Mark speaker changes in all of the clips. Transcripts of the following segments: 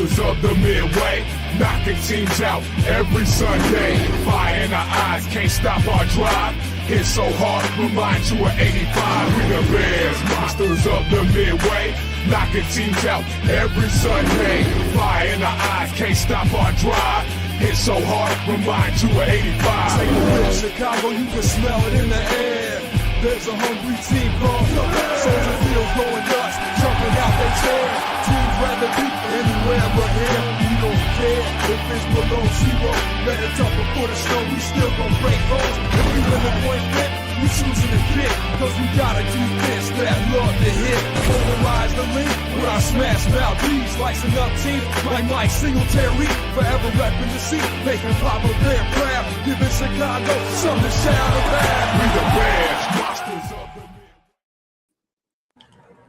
Speaker 1: monsters of the Midway, knocking teams out every Sunday. Fire in our eyes, can't stop our drive. Hit so hard, remind you of 85. We the Bears, monsters of the Midway, knocking teams out every Sunday. Fire in our eyes, can't stop our drive. Hit so hard, remind you of 85.
Speaker 2: Take a look at Chicago, you can smell it in the air. There's a hungry team called the Soldier Field going nuts, jumping out their chair. Teams rather be anywhere but here. We don't care if it's below zero. Let it tough before the snow, we still gon' break holes. If we win the point fit, we choosing to kick, cause we got a defense that love to hit. Polarize the link with our smash mouth D's, slicing up teams like Mike Singletary. Forever repping the seat, making Papa Bear proud, giving Chicago something to shout about.
Speaker 1: We the Bears, monsters of the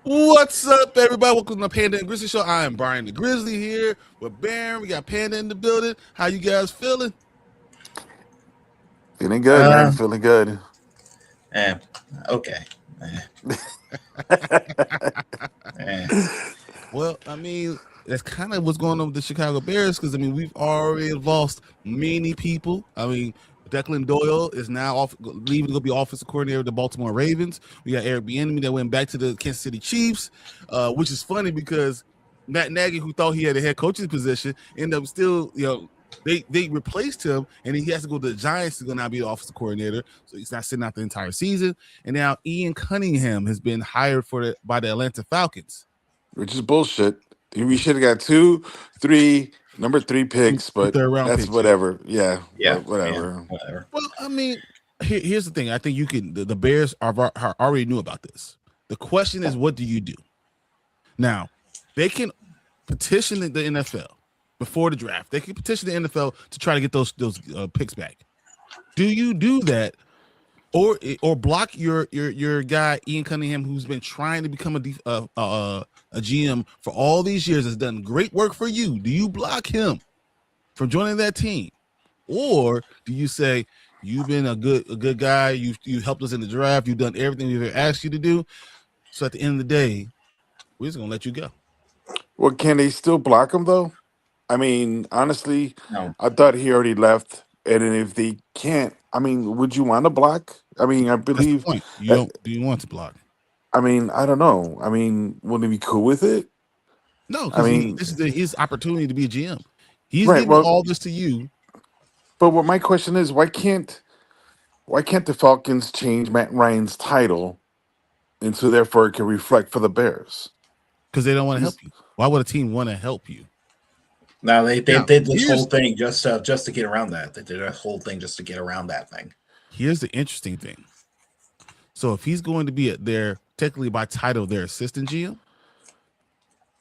Speaker 3: What's up, everybody? Welcome to the Panda and Grizzly Show. I am Brian the Grizzly here with Baron. We got Panda in the building. How you guys feeling?
Speaker 4: Feeling good, man. Feeling good.
Speaker 5: Okay.
Speaker 3: Well, I mean, that's kind of what's going on with the Chicago Bears because, I mean, we've already lost many people. I mean, Declan Doyle is now leaving to go be offensive coordinator of the Baltimore Ravens. We got Bieniemy that went back to the Kansas City Chiefs, which is funny because Matt Nagy, who thought he had a head coaching position, ended up still, they replaced him, and he has to go to the Giants to go now be the offensive coordinator. So he's not sitting out the entire season. And now Ian Cunningham has been hired by the Atlanta Falcons,
Speaker 4: which is bullshit. We should have got number 3 picks, but that's picks, whatever. Yeah, whatever.
Speaker 3: Well, I mean, here's the thing. I think the Bears already knew about this. The question is, what do you do? Now, they can petition the NFL before the draft. They can petition the NFL to try to get those picks back. Do you do that, or block your guy Ian Cunningham, who's been trying to become a GM for all these years, has done great work for you? Do you block him from joining that team, or do you say you've been a good guy, you helped us in the draft, you've done everything we've ever asked you to do, so at the end of the day, we're just gonna let you go?
Speaker 4: Well, can they still block him though? I mean, honestly,
Speaker 5: no.
Speaker 4: I thought he already left, and if they can't, I mean, would you want to block? I mean, I believe
Speaker 3: do you want to block?
Speaker 4: I mean, I don't know. I mean, would he be cool with it?
Speaker 3: No,
Speaker 4: I mean,
Speaker 3: this is his opportunity to be a GM. He's giving all this to you.
Speaker 4: But what my question is, why can't the Falcons change Matt Ryan's title, and so therefore it can reflect for the Bears?
Speaker 3: Because they don't want to help you. Why would a team want to help you?
Speaker 5: No, they did this whole thing just to get around that. They did a whole thing just to get around that thing.
Speaker 3: Here's the interesting thing. So if he's going to be technically by title their assistant GM,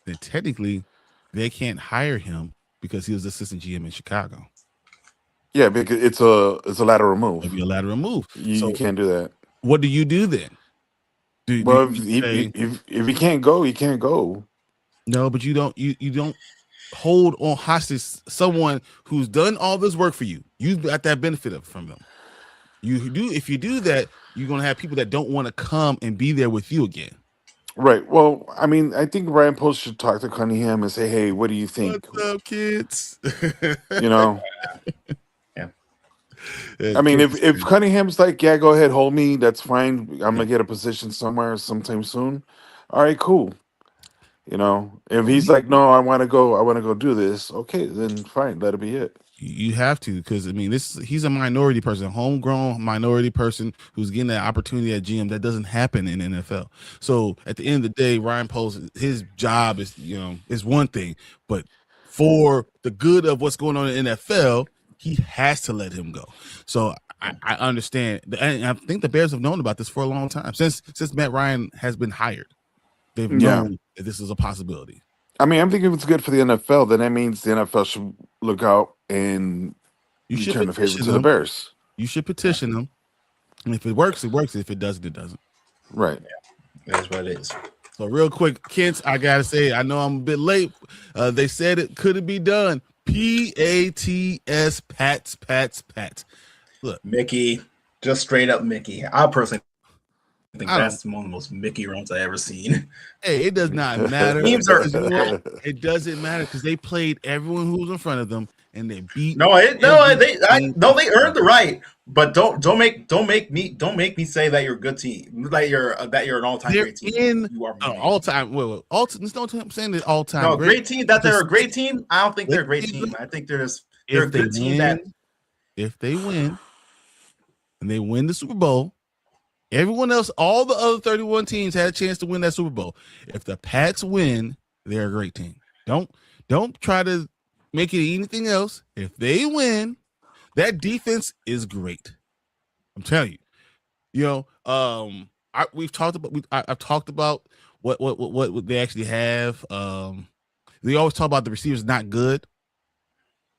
Speaker 3: then technically they can't hire him because he was assistant GM in Chicago.
Speaker 4: Yeah, because it's a lateral move.
Speaker 3: It'd be a lateral move.
Speaker 4: You can't do that.
Speaker 3: What do you do then?
Speaker 4: If he can't go, he can't go. No,
Speaker 3: but you don't hold on hostage someone who's done all this work for you. You got that benefit from them. If you do that, you're gonna have people that don't want to come and be there with you again.
Speaker 4: Right. Well, I mean, I think Ryan Post should talk to Cunningham and say, "Hey, what do you think?
Speaker 3: What's up, kids?"
Speaker 4: Yeah. I mean, if Cunningham's like, "Yeah, go ahead, hold me. That's fine. I'm gonna get a position somewhere sometime soon." All right, cool. If he's like, "No, I want to go do this," okay, then fine, let it be it.
Speaker 3: You have to, because I mean, he's a minority person, a homegrown minority person who's getting that opportunity at GM. That doesn't happen in the NFL. So at the end of the day, Ryan Post, his job is one thing, but for the good of what's going on in the NFL, he has to let him go. So I understand, and I think the Bears have known about this for a long time since Matt Ryan has been hired. They've known that this is a possibility.
Speaker 4: I mean, I'm thinking if it's good for the NFL, then that means the NFL should look out and turn the favor to the Bears.
Speaker 3: You should petition them. And if it works, it works. If it doesn't, it doesn't.
Speaker 4: Right.
Speaker 5: Yeah, that's what it is.
Speaker 3: So real quick, Kent, I got to say, I know I'm a bit late. They said it couldn't be done. P-A-T-S, Pats. Look.
Speaker 5: Mickey, just straight up Mickey. I personally I think that's one of the most Mickey runs I ever seen.
Speaker 3: Hey, it does not matter.
Speaker 5: Teams are.
Speaker 3: You know what? It doesn't matter because they played everyone who was in front of them and they beat.
Speaker 5: They earned the right. But don't make me say that you're a good team, that you're an all-time great team. You are
Speaker 3: all-time. I'm saying that all-time.
Speaker 5: No, great team. That they're a great team. I don't think they're a great team. I think they're a good team.
Speaker 3: If they win, and they win the Super Bowl, everyone else, all the other 31 teams had a chance to win that Super Bowl. If the Pats win, they're a great team. Don't try to make it anything else. If they win, that defense is great. I'm telling you. I've talked about what they actually have. They always talk about the receivers not good.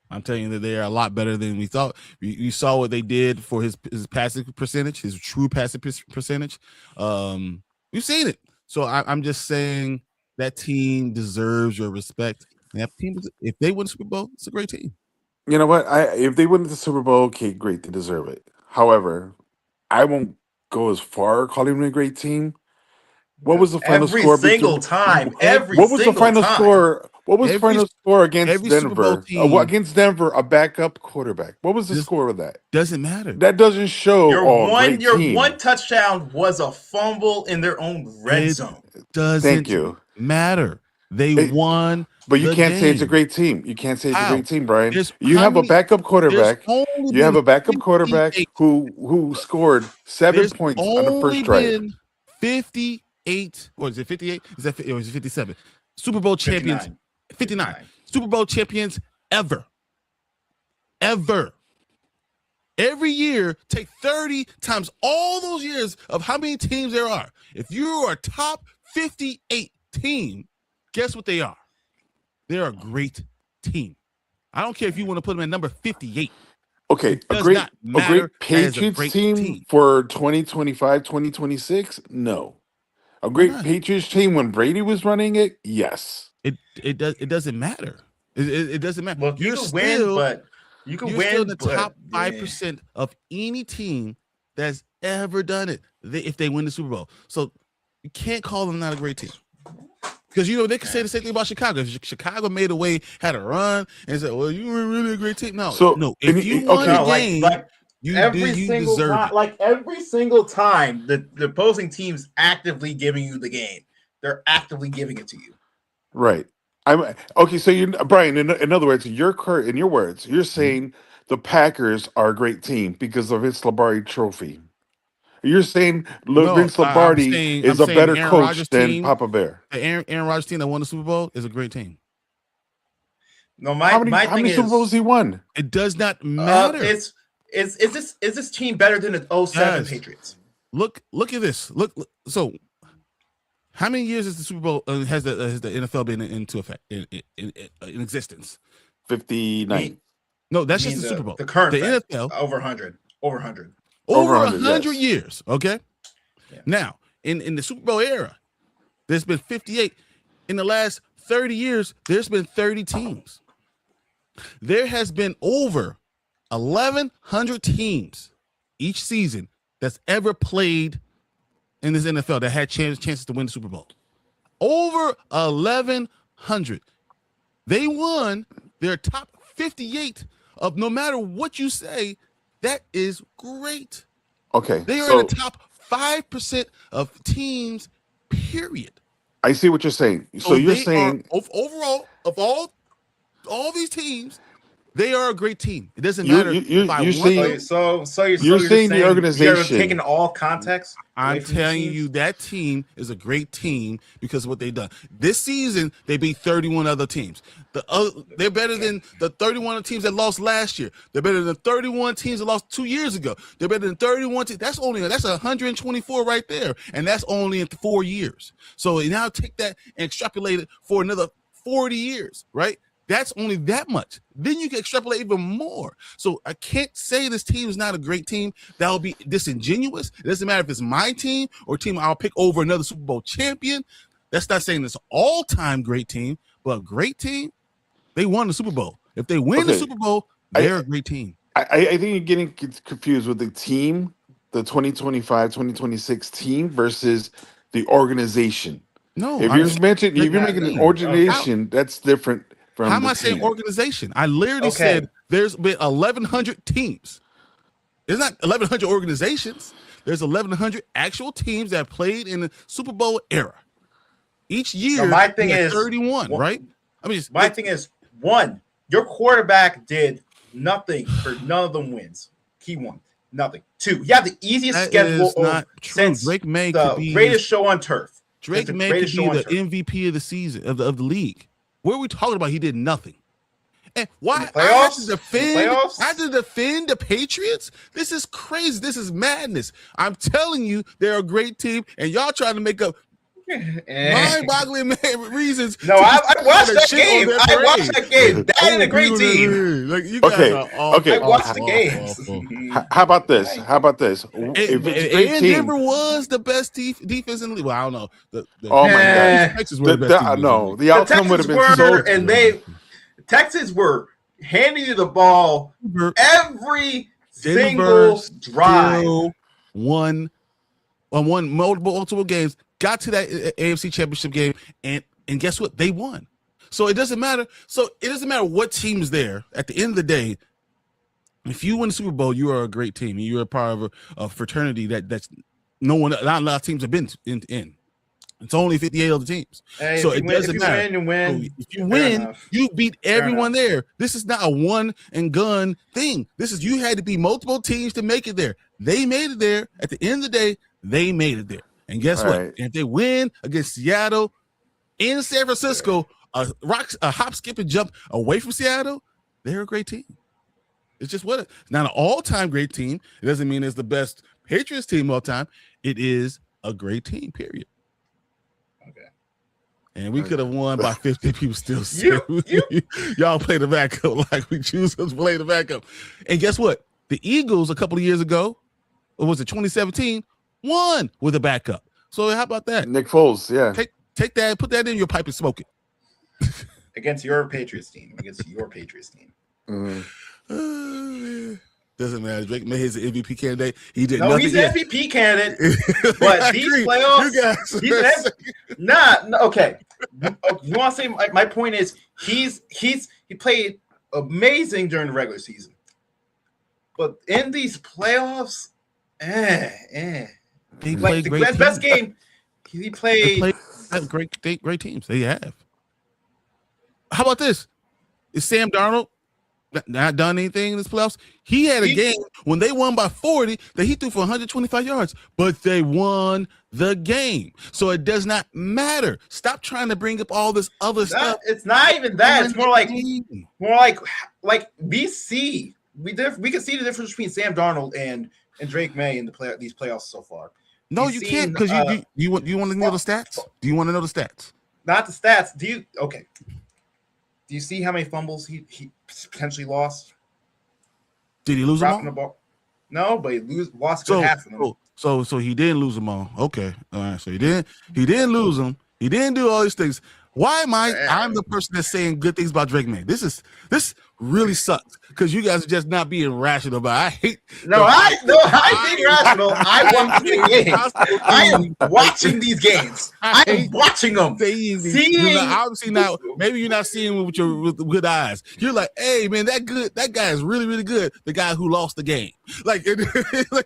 Speaker 3: I'm telling you that they are a lot better than we thought. You saw what they did for his passing percentage, his true passing percentage. We've seen it. So I'm just saying that team deserves your respect. And that team, if they win the Super Bowl, it's a great team.
Speaker 4: You know what? If they win the Super Bowl, okay, great, they deserve it. However, I won't go as far calling them a great team. What was the final score?
Speaker 5: Every single time.
Speaker 4: What was the final score? What was the final score against Denver? Against Denver, a backup quarterback. What was the score of that?
Speaker 3: Doesn't matter.
Speaker 4: That doesn't show.
Speaker 5: Your one touchdown was a fumble in their own red zone.
Speaker 4: Thank
Speaker 3: matter. They won.
Speaker 4: But you can't say it's a great team. You can't say it's a great team, Brian. You have a backup quarterback. You have a backup quarterback who scored 7 points on the first drive.
Speaker 3: 58, or is it 58? Is it 57? Super Bowl champions. 59. Super Bowl champions ever. Every year, take 30 times all those years of how many teams there are. If you are a top 58 team, guess what they are? They're a great team. I don't care if you want to put them at number 58.
Speaker 4: Okay, a great Patriots team for 2025, 2026? No. A great Patriots team when Brady was running it? Yes.
Speaker 3: It doesn't matter. It doesn't matter.
Speaker 5: Well, you can win
Speaker 3: still in the top 5% of any team that's ever done it if they win the Super Bowl. So you can't call them not a great team. Because, they can say the same thing about Chicago. If Chicago made a way, had a run, and said, well, you were really a great team. No. If you won a game, you deserve it.
Speaker 5: Like every single time the opposing team's actively giving you the game. They're actively giving it to you.
Speaker 4: Right. So Brian, in other words, in your words, you're saying the Packers are a great team because of Vince Lombardi trophy. You're saying Vince Lombardi is a better coach than Papa Bear.
Speaker 3: The Aaron Rodgers team that won the Super Bowl is a great team.
Speaker 5: No,
Speaker 4: how many Super Bowls he won?
Speaker 3: It does not matter.
Speaker 5: Is this team better than the 07 Patriots?
Speaker 3: Look at this. Look. So, how many years has the Super Bowl has the NFL been into effect in existence?
Speaker 4: 59.
Speaker 3: No, that's just the Super Bowl.
Speaker 5: The current
Speaker 3: NFL
Speaker 5: over 100. Over 100.
Speaker 3: Over 100 years. Okay. Yeah. Now, in the Super Bowl era, there's been 58. In the last 30 years, there's been 30 teams. There has been over 1,100 teams each season that's ever played in this NFL that had chances to win the Super Bowl. Over 1,100. They won their top 58 of no matter what you say. That is great.
Speaker 4: Okay.
Speaker 3: They are in the top 5% of teams, period.
Speaker 4: I see what you're saying. So you're saying
Speaker 3: overall of all these teams, they are a great team. It doesn't matter. You're
Speaker 5: saying
Speaker 4: the organization.
Speaker 5: You're taking all context.
Speaker 3: I'm telling you that team is a great team because of what they've done. This season, they beat 31 other teams. They're better than the 31 teams that lost last year. They're better than 31 teams that lost 2 years ago. They're better than 31 teams. That's 124 right there, and that's only in 4 years. So now take that and extrapolate it for another 40 years, right? That's only that much. Then you can extrapolate even more. So I can't say this team is not a great team. That would be disingenuous. It doesn't matter if it's my team or a team I'll pick over another Super Bowl champion. That's not saying it's an all-time great team, but a great team, they won the Super Bowl. If they win the Super Bowl, they're a great team.
Speaker 4: I think you're getting confused with the the 2025-2026 team versus the organization.
Speaker 3: No,
Speaker 4: if you're making an organization, that's different from
Speaker 3: how am
Speaker 4: the
Speaker 3: I saying
Speaker 4: team.
Speaker 3: organization? I literally said there's been 1,100 teams. There's not 1,100 organizations. There's 1,100 actual teams that played in the Super Bowl era. Each year,
Speaker 5: so my thing is
Speaker 3: 31, right? I mean,
Speaker 5: my thing is, one, your quarterback did nothing for none of them wins. He won nothing. Two, you have the easiest schedule since
Speaker 3: Drake May
Speaker 5: the
Speaker 3: could be
Speaker 5: greatest show on turf.
Speaker 3: Drake May could be the MVP of the season of the league. What are we talking about? He did nothing. And why I have to defend the Patriots? This is crazy. This is madness. I'm telling you, they're a great team, and y'all trying to make up mind-boggling reasons.
Speaker 5: No, I watched that game. I watched that game. That ain't a great team.
Speaker 3: Like, you guys
Speaker 5: I watched the games.
Speaker 4: How about this? If
Speaker 3: Denver was the best defense in the league. Well, I don't know.
Speaker 4: Oh my God,
Speaker 3: Texas were the best team.
Speaker 4: No, the outcome would have been so.
Speaker 5: And Texas were handing you the ball every single drive.
Speaker 3: Won multiple games. Got to that AFC Championship game, and guess what? They won. So it doesn't matter. What team's there. At the end of the day, if you win the Super Bowl, you are a great team. You're a part of a fraternity that's not a lot of teams have been in. It's only 58 other teams.
Speaker 5: Hey,
Speaker 3: so it doesn't matter. If you win, you beat everyone there. This is not a one and gun thing. You had to be multiple teams to make it there. They made it there. At the end of the day, they made it there. And guess what?
Speaker 4: Right.
Speaker 3: If they win against Seattle in San Francisco, a hop, skip, and jump away from Seattle, they're a great team. It's just what it's not an all-time great team. It doesn't mean it's the best Patriots team all time. It is a great team, period.
Speaker 5: Okay.
Speaker 3: And we could have won by 50 people still. Y'all play the backup like we choose to play the backup. And guess what? The Eagles a couple of years ago, or was it 2017, won with a backup. So how about that?
Speaker 4: Nick Foles, yeah.
Speaker 3: Take that, put that in your pipe and smoke it.
Speaker 5: Against your Patriots team.
Speaker 3: Doesn't matter. Drake May is an MVP candidate. He did
Speaker 5: nothing.
Speaker 3: No,
Speaker 5: he's an MVP candidate. But these playoffs, okay. You want to say my point is he played amazing during the regular season. But in these playoffs,
Speaker 3: He played
Speaker 5: the
Speaker 3: great
Speaker 5: best
Speaker 3: teams.
Speaker 5: game. He played
Speaker 3: great teams. They have. How about this? Is Sam Darnold not done anything in this playoffs? He had a game when they won by 40 that he threw for 125 yards, but they won the game. So it does not matter. Stop trying to bring up all this other stuff.
Speaker 5: It's not even that. It's more like we see. We can see the difference between Sam Darnold and Drake May in these playoffs so far.
Speaker 3: No, you can't, because you want to know the stats? Do you want to know the stats?
Speaker 5: Not the stats. Do you see how many fumbles he potentially lost?
Speaker 3: Did he lose them all?
Speaker 5: The ball? No, but he lost half of them.
Speaker 3: So he didn't lose them all. Okay. All right. So he didn't lose them. He didn't do all these things. Why am I'm the person that's saying good things about Drake May. This really sucks because you guys are just not being rational. But I hate.
Speaker 5: I being rational. I want the games. I am watching these games. I am watching them.
Speaker 3: Obviously now, maybe you're not seeing with good eyes. You're like, hey man, that guy is really, really good. The guy who lost the game.
Speaker 5: No, he didn't play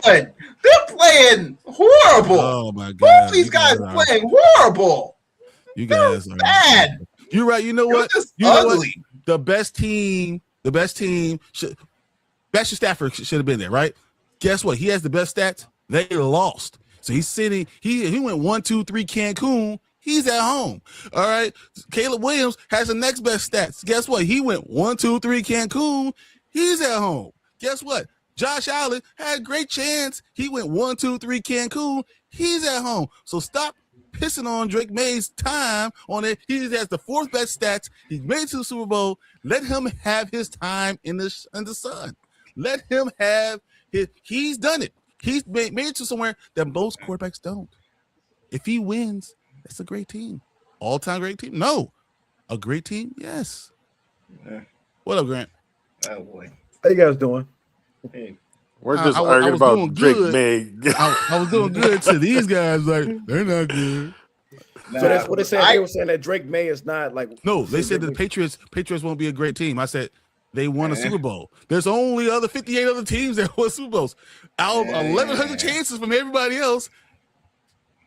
Speaker 5: good. They're playing horrible.
Speaker 3: Oh my god.
Speaker 5: Both these guys are playing horrible.
Speaker 3: You guys are
Speaker 5: bad.
Speaker 3: You're right. You know what? The best team Baxter Stafford should have been there, right? Guess what? He has the best stats. They lost. So he's sitting, he went 1-2-3 Cancun. He's at home. All right. Caleb Williams has the next best stats. Guess what? He went 1-2-3 Cancun. He's at home. Guess what? Josh Allen had a great chance. He went 1-2-3 Cancun. He's at home. So stop pissing on Drake May's time on it. He has the fourth best stats. He made it to the Super Bowl. Let him have his time in the sun. Let him have he's done it. He's made it to somewhere that most quarterbacks don't. If he wins, that's a great team. All-time great team? No. A great team? Yes.
Speaker 5: Yeah.
Speaker 3: What up, Grant?
Speaker 5: Oh boy.
Speaker 6: How you guys doing?
Speaker 5: Hey.
Speaker 4: We're just
Speaker 3: I
Speaker 4: arguing
Speaker 3: was
Speaker 4: about
Speaker 3: doing
Speaker 4: Drake
Speaker 3: good.
Speaker 4: May.
Speaker 3: I was doing good to these guys. Like they're not good.
Speaker 5: Nah,
Speaker 6: So that's what they said. They were saying that Drake May is not like.
Speaker 3: No, they said the Patriots won't be a great team. I said they won a Super Bowl. There's only 58 other teams that won Super Bowls. Out of 1,100 chances from everybody else.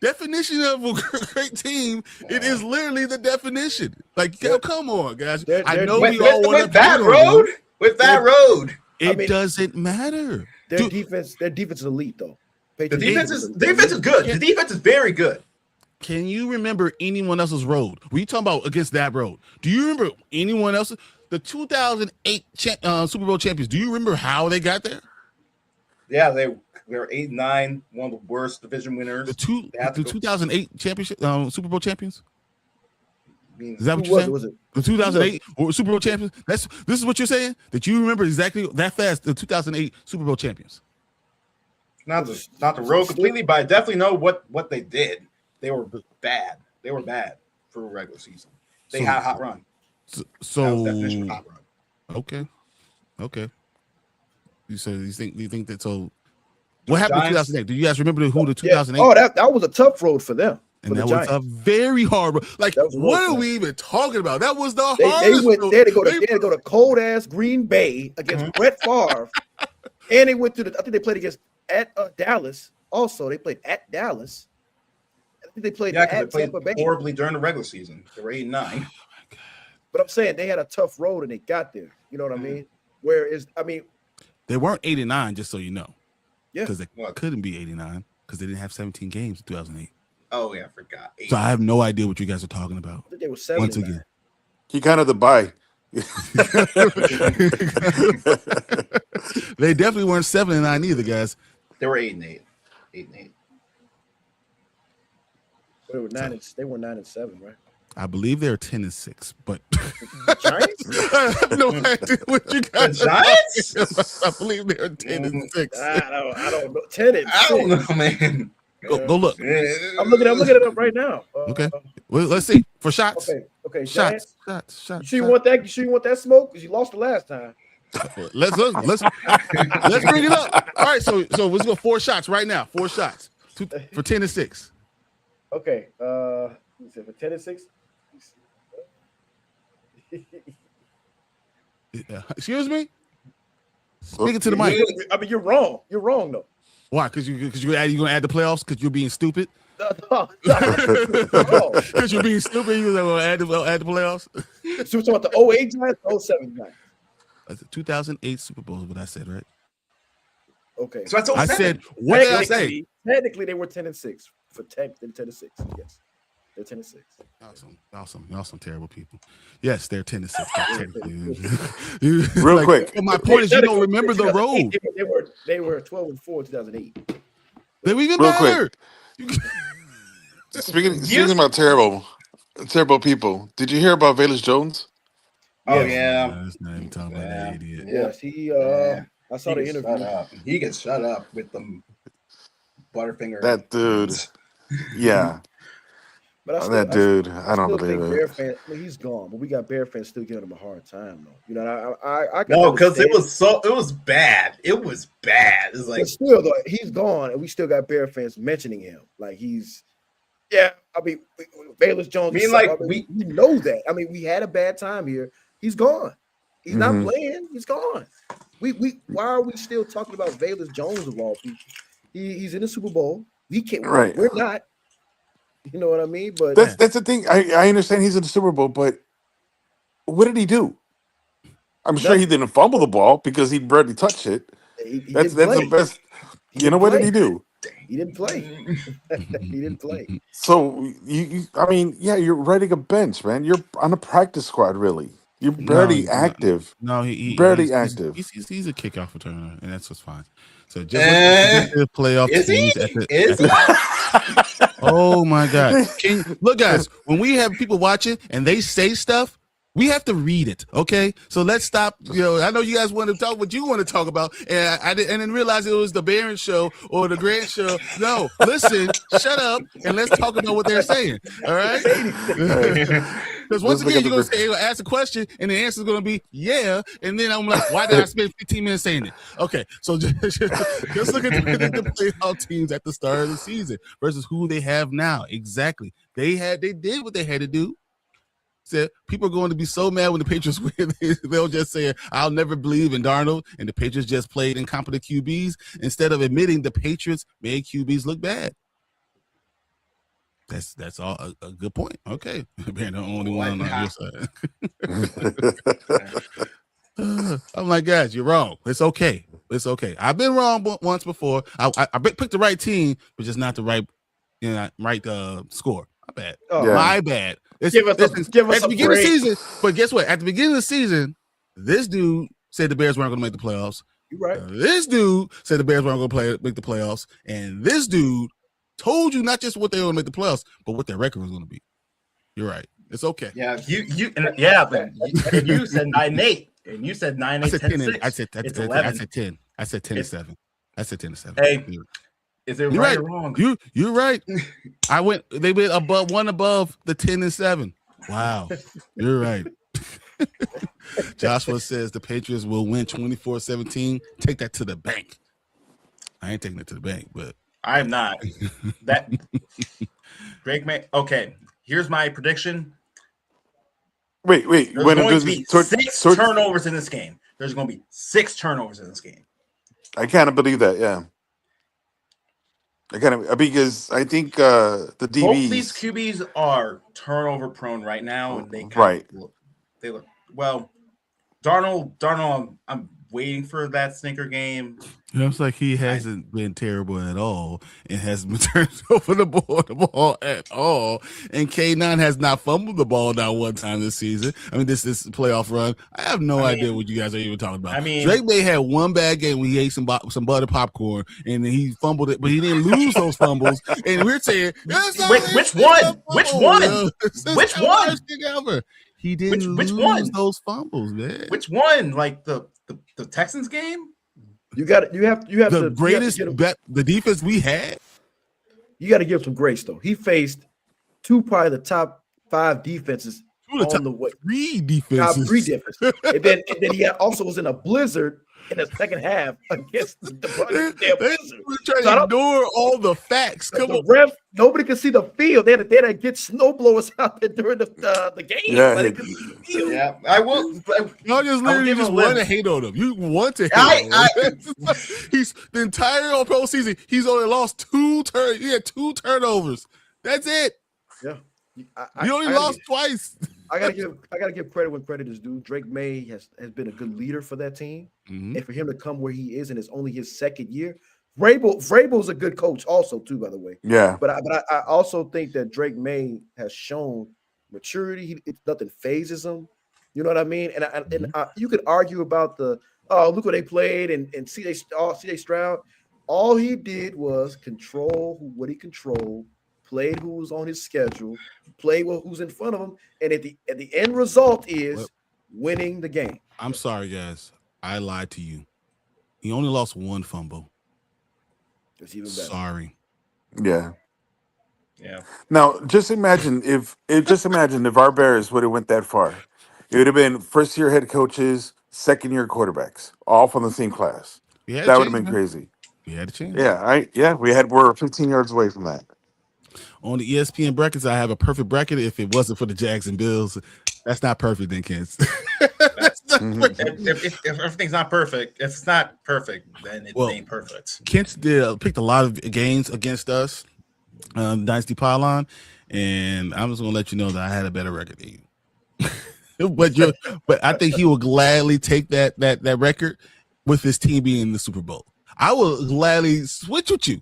Speaker 3: Definition of a great team, it is literally the definition. Like, yo, come on, guys. I know we all want
Speaker 5: with that road. With that road,
Speaker 3: it doesn't matter.
Speaker 6: Their defense is elite though.
Speaker 5: The defense is good. The defense is very good.
Speaker 3: Can you remember anyone else's road? Were you talking about against that road? Do you remember anyone else's? The 2008 Super Bowl champions. Do you remember how they got there?
Speaker 5: Yeah, they were 8-9, one of the worst division winners.
Speaker 3: The 2008 championship Super Bowl champions. Is that what
Speaker 6: you're
Speaker 3: saying?
Speaker 6: Was it?
Speaker 3: The 2008 Super Bowl champions. This is what you're saying, that you remember exactly that fast the 2008 Super Bowl champions.
Speaker 5: Not the road completely, but I definitely know what they did. They were bad. They were bad for a regular season. They had a hot run.
Speaker 3: So
Speaker 5: that was the definition of hot run.
Speaker 3: Okay. You think that? So what happened in 2008? Do you guys remember who the 2008?
Speaker 6: Oh, that was a tough road for them.
Speaker 3: And that was a very hard road. Like, what are we even talking about? That was the hardest road.
Speaker 6: They had to go to cold ass Green Bay against Brett Favre, and they went to I think they played at Dallas. Also, they played at Dallas. I think they played at Tampa Bay
Speaker 5: horribly during the regular season. They were 8-9.
Speaker 6: But I'm saying they had a tough road and they got there. You know what I mean?
Speaker 3: They weren't 8-9, just so you know.
Speaker 6: Yeah,
Speaker 3: because they couldn't be 89 because they didn't have 17 games in 2008.
Speaker 5: Oh yeah, I forgot.
Speaker 3: 8. So I have no idea what you guys are talking about.
Speaker 6: I think they were 7.
Speaker 3: Once again,
Speaker 4: he kind of the buy.
Speaker 3: They definitely weren't 7-9 either, guys.
Speaker 5: They were 8-8. 8-8.
Speaker 6: They were 9-7, right?
Speaker 3: I believe they're 10-6, but
Speaker 6: Giants?
Speaker 3: I have no idea what you guys
Speaker 5: are Giants?
Speaker 3: I believe they're 10-6.
Speaker 6: I don't know. 10-6.
Speaker 5: I don't know, man.
Speaker 3: Go look.
Speaker 6: I'm looking it up right now.
Speaker 3: Okay. Well, let's see. For shots.
Speaker 6: Okay.
Speaker 3: Shots.
Speaker 6: You sure you want that? You sure you want that smoke? Because you lost the last time.
Speaker 3: Let's bring it up. All right. So let's go 4 shots right now. 4 shots for 10-6.
Speaker 6: Okay. For 10-6.
Speaker 3: Excuse me. Speaking to the mic.
Speaker 6: I mean, you're wrong. You're wrong though.
Speaker 3: Why? Because you're gonna add the playoffs? Because you're being stupid?
Speaker 6: No.
Speaker 3: Because you're being stupid. You're gonna add the playoffs.
Speaker 6: So we're talking about the 08 Giants, 07 Giants.
Speaker 3: That's the 2008 Super Bowl is what I said, right?
Speaker 6: Okay.
Speaker 5: So that's 07.
Speaker 3: I said, what did I say?
Speaker 6: Technically, they were 10-6 for 10-6. Yes, they're 10-6.
Speaker 3: Awesome. Y'all some terrible people. Yes, they're 10-6.
Speaker 4: Real quick.
Speaker 3: My point is, you don't remember the road.
Speaker 6: They were 12-4 in 2008.
Speaker 3: They were even
Speaker 4: Real
Speaker 3: better.
Speaker 4: Quick. Speaking about terrible people, did you hear about Velus Jones?
Speaker 5: Oh yeah.
Speaker 3: That's not even talking about that idiot.
Speaker 6: Yes, I saw the interview.
Speaker 5: He gets shut up with them Butterfinger.
Speaker 4: That dude. Yeah.
Speaker 6: But
Speaker 4: dude, I don't believe it.
Speaker 6: He's gone, but we got Bear fans still giving him a hard time, though. You know,
Speaker 5: no, because it was bad. It was bad. It's like,
Speaker 6: but still, though, he's gone, and we still got Bear fans mentioning him. Like Velus Jones. We know that. I mean, we had a bad time here. He's gone. He's not playing. He's gone. Why are we still talking about Velus Jones of all people? He's in the Super Bowl. We can't.
Speaker 4: Right.
Speaker 6: We're not. You know what I mean? But
Speaker 4: that's the thing. I understand he's in the Super Bowl, but what did he do? I'm sure he didn't fumble the ball because he barely touched it. That's the best. What did he do?
Speaker 6: He didn't play. He didn't play.
Speaker 4: So you're riding a bench, man. You're on a practice squad, really. You're barely active.
Speaker 3: No, he's
Speaker 4: barely active.
Speaker 3: He's a kickoff returner, and that's what's fine. So just playoff teams.
Speaker 5: Is he?
Speaker 3: Oh my God! Look, guys, when we have people watching and they say stuff, we have to read it. Okay, so let's stop. I know you guys want to talk what you want to talk about, and I didn't realize it was the Barron show or the Grant show. No, listen, shut up, and let's talk about what they're saying. All right. Because once again, you're going to say, ask a question, and the answer is going to be yeah. And then I'm like, why did I spend 15 minutes saying it? Okay, so just look at the playoff teams at the start of the season versus who they have now. Exactly. They did what they had to do. Said people are going to be so mad when the Patriots win. They'll just say, I'll never believe in Darnold, and the Patriots just played incompetent QBs instead of admitting the Patriots made QBs look bad. That's all a good point. Okay. Being the only one on your side. I'm like, guys, you're wrong. It's okay. It's okay. I've been wrong once before. I picked the right team, but just not the right, score. My bad. My bad.
Speaker 6: Give us
Speaker 3: at the beginning of the season. But guess what? At the beginning of the season, this dude said the Bears weren't going to make the playoffs.
Speaker 6: You're right.
Speaker 3: This dude said the Bears weren't going to make the playoffs, and this dude told you not just what they were going to make the playoffs, but what their record was going to be. You're right. It's okay.
Speaker 5: Yeah, but you said 9-8, and you said 9-8.
Speaker 3: I said 10. I said 10. I said 10-7. I said 10-7.
Speaker 5: Hey, is it right or wrong?
Speaker 3: You're right. They went above the 10-7. Wow, you're right. Joshua says the Patriots will win 24-17. Take that to the bank. I ain't taking it to the bank, but
Speaker 5: I'm not. That Drake May. Okay, here's my prediction.
Speaker 4: Wait.
Speaker 5: There's going to be six turnovers in this game. There's going to be 6 turnovers in this game.
Speaker 4: I can't believe that. Yeah, I can't, because I think the DBs.
Speaker 5: Both these QBs are turnover prone right now, and they look well. Darnold. I'm waiting for that stinker game.
Speaker 3: It looks like he hasn't been terrible at all and hasn't been turned over the ball at all. And K9 has not fumbled the ball down one time this season. I mean, this playoff run. I have no idea what you guys are even talking about. I mean, Drake May had one bad game when he ate some butter popcorn and then he fumbled it, but he didn't lose those fumbles. And we're saying,
Speaker 5: which one? Which one? Which one?
Speaker 3: He didn't lose those fumbles, man.
Speaker 5: Which one? Like the Texans game?
Speaker 6: You have
Speaker 3: the greatest the defense we had.
Speaker 6: You got to give some grace though. He faced probably the top 5 defenses on the way.
Speaker 3: 3 defenses.
Speaker 6: Top 3 defenses. and then he also was in a blizzard in the second half against the blizzard.
Speaker 3: We're trying to ignore all the facts. Come on,
Speaker 6: ref. Nobody could see the field. They had to get snowblowers out there during the game.
Speaker 5: Yeah, I will.
Speaker 3: Y'all just literally want to hate on him. You want to hate on him. He's the entire pro season. He's only lost 2 turns. He had 2 turnovers. That's it.
Speaker 6: Yeah,
Speaker 3: he only lost twice.
Speaker 6: I gotta give credit when credit is due. Drake May has been a good leader for that team, and for him to come where he is, and it's only his second year. Vrabel's a good coach, also too, by the way.
Speaker 4: Yeah,
Speaker 6: but I also think that Drake May has shown maturity. Nothing phases him. You know what I mean? And you could argue about look what they played and CJ Stroud. All he did was control what he controlled. Played who was on his schedule, played who's in front of him, and at the end result is winning the game.
Speaker 3: I'm sorry, guys. I lied to you. He only lost 1 fumble.
Speaker 6: That's even better.
Speaker 3: Sorry.
Speaker 4: Yeah.
Speaker 5: Yeah.
Speaker 4: Now, just imagine if our Bears would have went that far. It would have been first-year head coaches, second-year quarterbacks, all from the same class. That would have been crazy.
Speaker 3: We had a chance.
Speaker 4: Yeah, we're 15 yards away from that.
Speaker 3: On the ESPN brackets, I have a perfect bracket. If it wasn't for the Jags and Bills, that's not perfect, then, Kent.
Speaker 5: If everything's not perfect, if it's not perfect, then it ain't perfect.
Speaker 3: Kent picked a lot of games against us, Dynasty Pylon, and I'm just gonna let you know that I had a better record than you. but I think he will gladly take that record with his team being in the Super Bowl. I will gladly switch with you.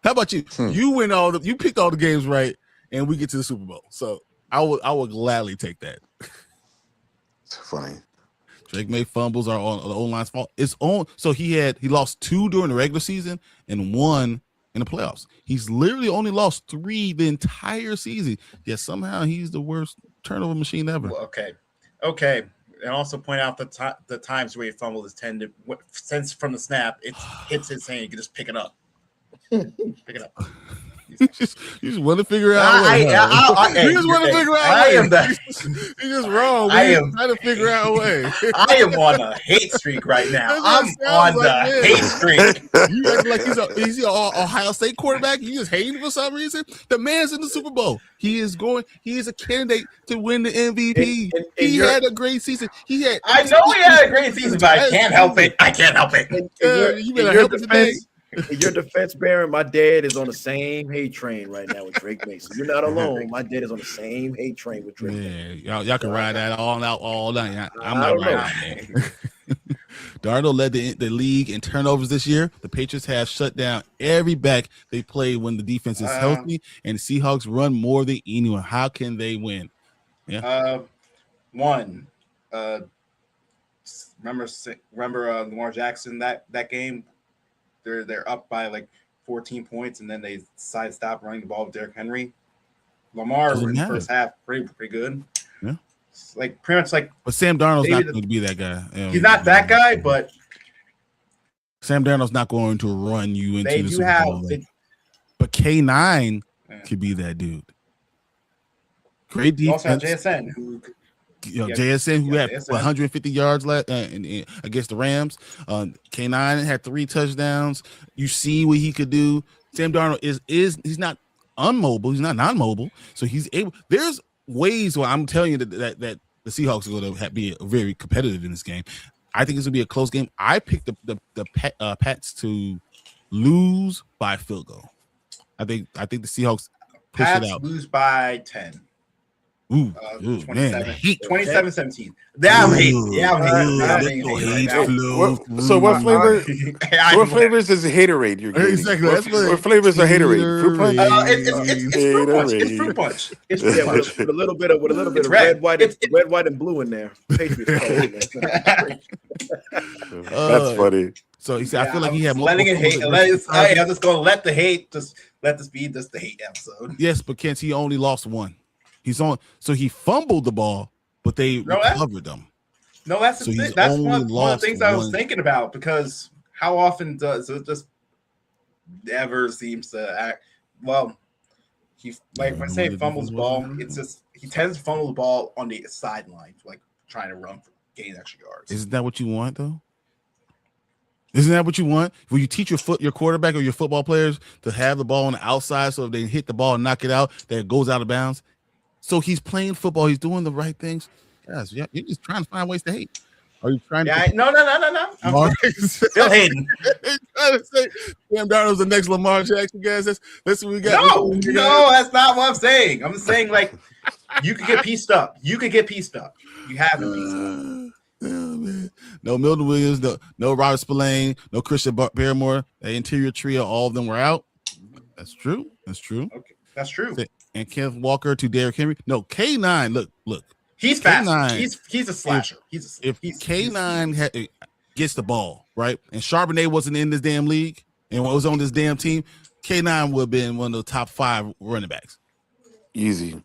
Speaker 3: How about you? You picked all the games right, and we get to the Super Bowl. So I will gladly take that.
Speaker 4: It's funny.
Speaker 3: Drake May fumbles are on the O-line's fault. It's on. So he lost 2 during the regular season and 1 in the playoffs. He's literally only lost 3 the entire season. Yet somehow he's the worst turnover machine ever.
Speaker 5: Well, okay. And also point out the times where he fumbled is 10 since from the snap. It hits his hand. You can just pick it up. Pick it up.
Speaker 3: You just want to figure out.
Speaker 5: You
Speaker 3: just want to figure out.
Speaker 5: I am
Speaker 3: You're just wrong. I am trying to figure out a way.
Speaker 5: I am on a hate streak right now. I'm on the hate streak.
Speaker 3: You act like he's an Ohio State quarterback. You just hating for some reason. The man's in the Super Bowl. He is a candidate to win the MVP. He had a great season.
Speaker 5: I know he had a great season, but I can't help it.
Speaker 6: You better help today. In your defense, Baron, my dad is on the same hate train right now with Drake Mason. You're not alone. My dad is on the same hate train with Drake Mason.
Speaker 3: Y'all can ride that all night. I'm not riding that. Darnold led the league in turnovers this year. The Patriots have shut down every back they play when the defense is healthy, and the Seahawks run more than anyone. How can they win? Yeah.
Speaker 5: Remember Lamar Jackson that game? They're up by like 14 points, and then they decide to stop running the ball with Derrick Henry. Lamar in the first half pretty good.
Speaker 3: Yeah,
Speaker 5: like pretty much like.
Speaker 3: But Sam Darnold's not going to be that guy.
Speaker 5: He's not that guy, but
Speaker 3: Sam Darnold's not going to run you into the Super Bowl. But K9 could be that dude. Great defense.
Speaker 5: Also JSN, who
Speaker 3: JSN, who had 150 yards left against the Rams. K9 had 3 touchdowns. You see what he could do. Sam Darnold is he's not unmobile. He's not non-mobile. So he's able. There's ways where I'm telling you that the Seahawks are going to be very competitive in this game. I think it's going to be a close game. I picked the Pats to lose by field goal. I think the Seahawks push it out.
Speaker 5: Lose by 10.
Speaker 3: Ooh,
Speaker 5: 27-17. I'm hating.
Speaker 4: So what flavor? What flavors is haterade you're getting?
Speaker 3: Exactly.
Speaker 4: What flavors are haterade? Fruit punch.
Speaker 5: It's fruit punch. It's fruit punch.
Speaker 6: With a little bit of red, white, and blue in there. Patriots.
Speaker 4: That's funny.
Speaker 3: So he said, I feel like he had more.
Speaker 5: Letting it hate. I'm just gonna let the hate. Just let this be the hate episode.
Speaker 3: Yes, but Kent, he only lost one. So he fumbled the ball, but they recovered them.
Speaker 5: No, that's the thing. That's one of the things I was thinking about, because how often does it just never seems to act well? He when I say fumbles the ball, it's just he tends to fumble the ball on the sideline, like trying to run for gain extra yards.
Speaker 3: Isn't that what you want, though? Isn't that what you want? Will you teach your quarterback or your football players to have the ball on the outside, so if they hit the ball and knock it out, that it goes out of bounds? So he's playing football. He's doing the right things. Yes, yeah. You're just trying to find ways to hate. Are you trying to?
Speaker 5: No. I'm still hating.
Speaker 3: Trying to say Sam Darnold's the next Lamar Jackson, guys. That's what we got.
Speaker 5: No, that's not what I'm saying. I'm saying like you could get pieced up. You haven't pieced up.
Speaker 3: Man. No Milton Williams, no Robert Spillane, no Christian Barrymore. The interior trio, all of them were out. That's true.
Speaker 5: Okay, that's true.
Speaker 3: And Kenneth Walker to Derrick Henry. No, K9. Look.
Speaker 5: He's fast. He's a slasher.
Speaker 3: If K9 gets the ball, right, and Charbonnet wasn't in this damn league and was on this damn team, K9 would have been one of the top 5 running backs.
Speaker 4: Easy.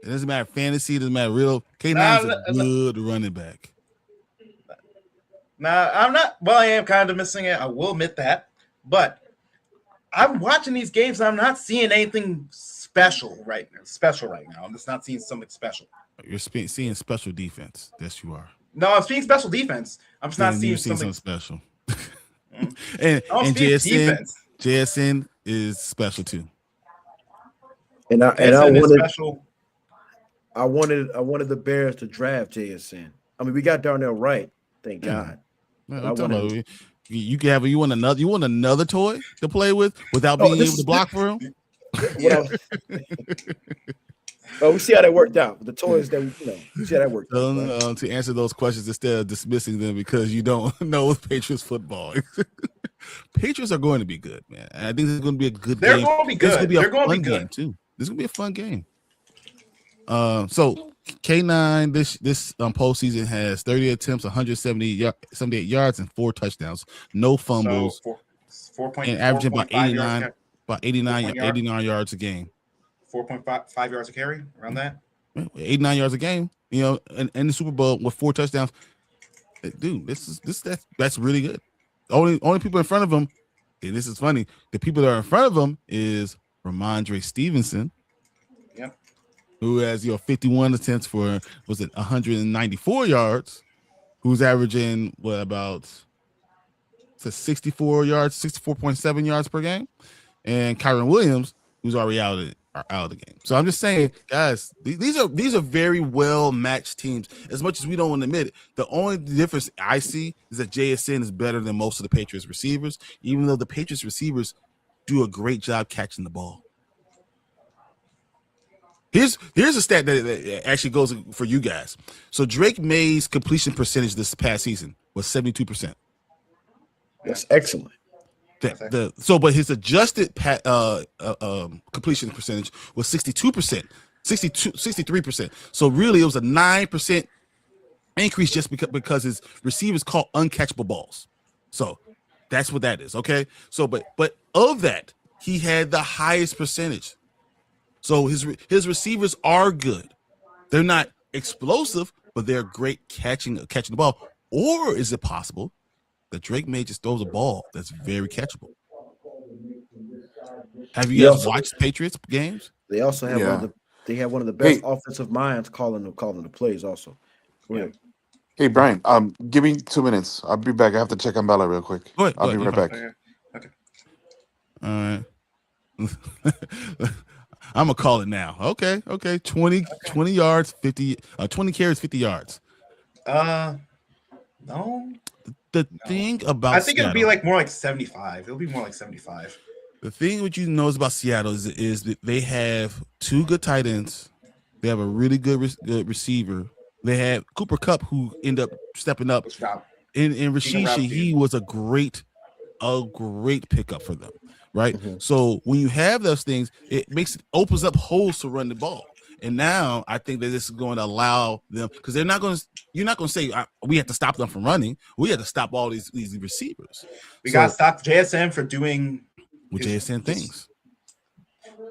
Speaker 3: It doesn't matter fantasy. It doesn't matter real. K9's a good running back.
Speaker 5: Nah, I'm not. Well, I am kind of missing it. I will admit that. But I'm watching these games. I'm not seeing anything special right now. I'm just not seeing something special.
Speaker 3: You're seeing special defense. Yes, you are.
Speaker 5: No, I'm seeing special defense. I'm just not seeing something
Speaker 3: special. and JSN is special too.
Speaker 6: And I wanted the Bears to draft JSN. I mean, we got Darnell Wright, thank God.
Speaker 3: You want another toy to play with without being able to block for him?
Speaker 6: We see how that worked out. The toys that we see how that worked out.
Speaker 3: To answer those questions instead of dismissing them because you don't know Patriots football. Patriots are going to be good, man. I think this is going to be a good game.
Speaker 5: They're going to be good. They're going to be good
Speaker 3: too. This is going to be a fun game. So K9 this postseason has 30 attempts, 178 yards, and 4 touchdowns, no fumbles, and averaging about 89 yards a game.
Speaker 5: 4.5 yards a carry, around that.
Speaker 3: 89 yards a game, in the Super Bowl with 4 touchdowns. Dude, that's really good. Only people in front of him and this is funny, the people that are in front of him is Ramondre Stevenson.
Speaker 5: Yep.
Speaker 3: Who has 51 attempts for 194 yards, who's averaging about 64 yards, 64.7 yards per game, and Kyron Williams, who's already out of the game. So I'm just saying, guys, these are very well matched teams. As much as we don't want to admit it, the only difference I see is that JSN is better than most of the Patriots receivers, even though the Patriots receivers do a great job catching the ball. Here's a stat that actually goes for you guys. So Drake May's completion percentage this past season was 72%.
Speaker 6: That's excellent.
Speaker 3: But his adjusted completion percentage was 62%, 63%. So really, it was a 9% increase just because his receivers caught uncatchable balls. So that's what that is. Okay. So, but of that, he had the highest percentage. So his receivers are good. They're not explosive, but they're great catching the ball. Or is it possible that Drake May just throws a ball that's very catchable? Have you guys watched Patriots games?
Speaker 6: They also have one of the best offensive minds calling the plays also. Go ahead.
Speaker 4: Hey Brian, give me 2 minutes. I'll be back. I have to check on Bella real quick. I'll be right back.
Speaker 5: Okay.
Speaker 3: All right. I'm gonna call it now. Okay. 20 yards, 50 20 carries, 50 yards.
Speaker 5: No.
Speaker 3: The thing about
Speaker 5: I think
Speaker 3: Seattle,
Speaker 5: it'll be more like 75. It'll be more like 75.
Speaker 3: The thing what you know is about Seattle is that they have two good tight ends. They have a really good receiver. They have Cooper Kupp, who ended up stepping up. In Rashid, he was a great pickup for them, right? Mm-hmm. So when you have those things, it opens up holes to run the ball. And now I think that this is going to allow them, because you're not going to say we have to stop them from running. We have to stop all these receivers.
Speaker 5: We got to stop JSN for doing
Speaker 3: JSN things,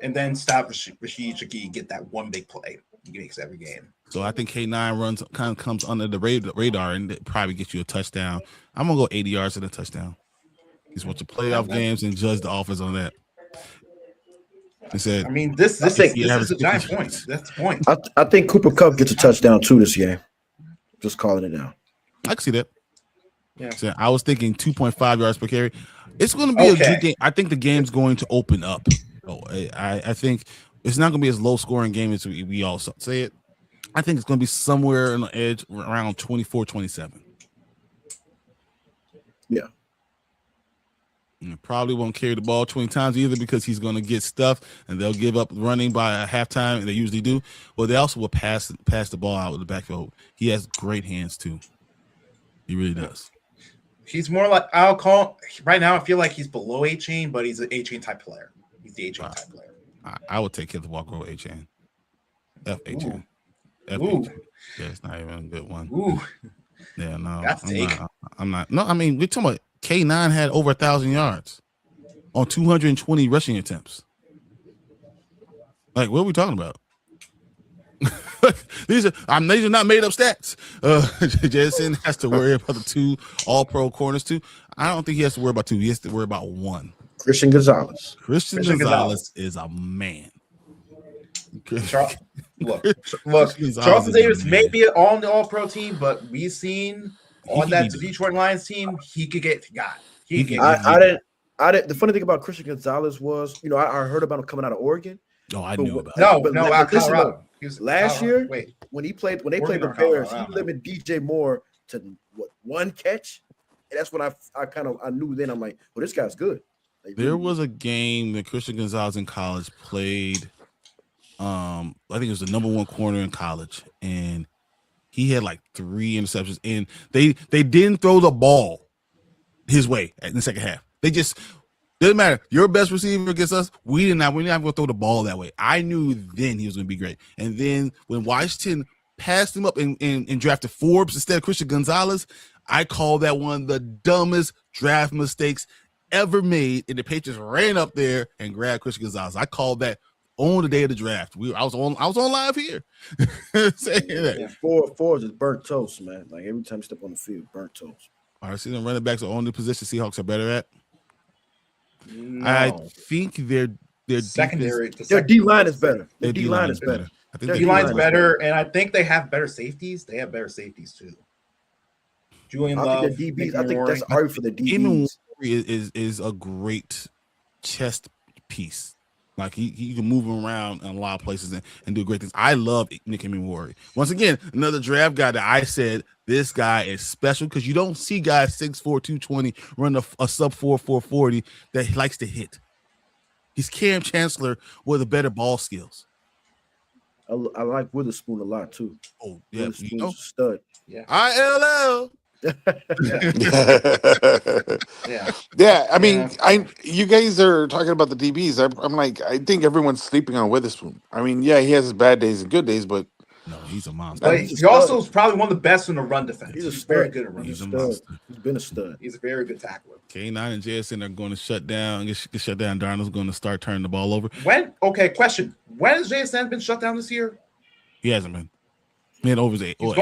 Speaker 5: and then stop Rashid Shaheed, get that one big play he makes every game.
Speaker 3: So I think K9 kind of comes under the radar and it probably gets you a touchdown. I'm gonna go 80 yards and a touchdown. He's watching playoff games and judge the offense on that. He said,
Speaker 5: I mean, this is a giant point. That's the point.
Speaker 6: I think Cooper Kupp gets a touchdown too this game. Just calling it now.
Speaker 3: I can see that.
Speaker 5: Yeah.
Speaker 3: So I was thinking 2.5 yards per carry. It's going to be a good game. I think the game's going to open up. I think it's not going to be as low scoring game as we all say it. I think it's going to be somewhere on the edge around 24-27.
Speaker 6: Yeah.
Speaker 3: And probably won't carry the ball 20 times either, because he's going to get stuffed and they'll give up running by a halftime, and they usually do. Well, they also will pass the ball out with the backfield. He has great hands too. He really does.
Speaker 5: He's more like, I'll call right now. I feel like he's below A-Chain, but he's an A-Chain type player. He's the A-Chain type player.
Speaker 3: I would take Kenneth Walker over A-Chain. F-A-Chain.
Speaker 5: F-A-Chain.
Speaker 3: Yeah, it's not even a good one.
Speaker 5: Ooh.
Speaker 3: Yeah, no.
Speaker 5: I'm
Speaker 3: not. No, I mean, we're talking about K9 had over 1,000 yards on 220 rushing attempts. Like, what are we talking about? These are not made up stats. Jason has to worry about the two all-pro corners too. I don't think he has to worry about two. He has to worry about one.
Speaker 6: Christian Gonzalez.
Speaker 3: Christian Gonzalez is a man.
Speaker 5: Look. Charleston Davis may be on the all-pro team, but we've seen on that Detroit Lions team, he could get got.
Speaker 6: I didn't. The funny thing about Christian Gonzalez was, I heard about him coming out of Oregon.
Speaker 3: Oh, I knew about
Speaker 5: it. No, Colorado.
Speaker 6: Last year, when they played the Bears, he limited DJ Moore to one catch. And that's when I knew then. I'm like, well, this guy's good.
Speaker 3: There was a game that Christian Gonzalez in college played. I think it was the number one corner in college, and he had like 3 interceptions, and they didn't throw the ball his way in the second half. They just doesn't matter. Your best receiver against us, we're not going to throw the ball that way. I knew then he was going to be great. And then when Washington passed him up and drafted Forbes instead of Christian Gonzalez, I call that one of the dumbest draft mistakes ever made. And the Patriots ran up there and grabbed Christian Gonzalez. I called that on the day of the draft. I was on live here saying that.
Speaker 6: Yeah, Forbes is burnt toast, man. Like every time you step on the field, burnt toast.
Speaker 3: All right, see them running backs are on the position Seahawks are better at.
Speaker 5: No.
Speaker 3: I think their
Speaker 5: secondary.
Speaker 6: Their D line is better. Their D line is better.
Speaker 3: I think
Speaker 5: D line's better, and I think they have better safeties. They have better safeties too. Julian Love,
Speaker 6: I think their DBs. I think that's argued for the DBs.
Speaker 3: Is a great chest piece. Like he can move him around in a lot of places and do great things. I love Nick Emenwari. Once again, another draft guy that I said this guy is special because you don't see guys 6'4", 220 run a sub 4.40 that he likes to hit. He's Cam Chancellor with a better ball skills.
Speaker 6: I like Witherspoon a lot too.
Speaker 3: Oh yeah,
Speaker 6: Witherspoon's a stud.
Speaker 5: Yeah.
Speaker 3: ILL.
Speaker 4: Yeah. I mean, you guys are talking about the DBs. I'm like, I think everyone's sleeping on Witherspoon. I mean, yeah, he has his bad days and good days, but
Speaker 3: no, he's a monster.
Speaker 5: But he also is probably one of the best in the run defense.
Speaker 6: He's
Speaker 5: very good at run
Speaker 3: defense.
Speaker 6: He's been a stud.
Speaker 5: He's a very good tackler.
Speaker 3: K9 and JSN are going to shut down. Darnold's going to start turning the ball over.
Speaker 5: Question. When has JSN been shut down this year?
Speaker 3: He hasn't been. He had over 1,800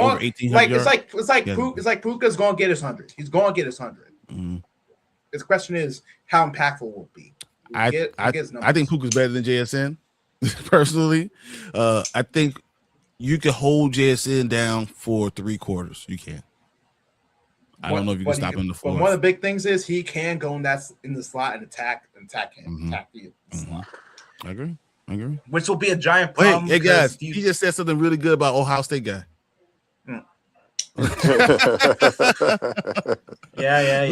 Speaker 5: yards. It's like Puka's going to get his 100. He's going to get his 100.
Speaker 3: Mm-hmm.
Speaker 5: The question is how impactful will it be?
Speaker 3: I think Puka's better than JSN, personally. I think you can hold JSN down for 3 quarters. You can. I don't know if you can stop him in the fourth.
Speaker 5: But one of the big things is he can go in the slot and attack him, attack the slot.
Speaker 3: I agree.
Speaker 5: Which will be a giant problem.
Speaker 3: Wait, hey guys, he just said something really good about Ohio State guy.
Speaker 5: Yeah.
Speaker 3: Look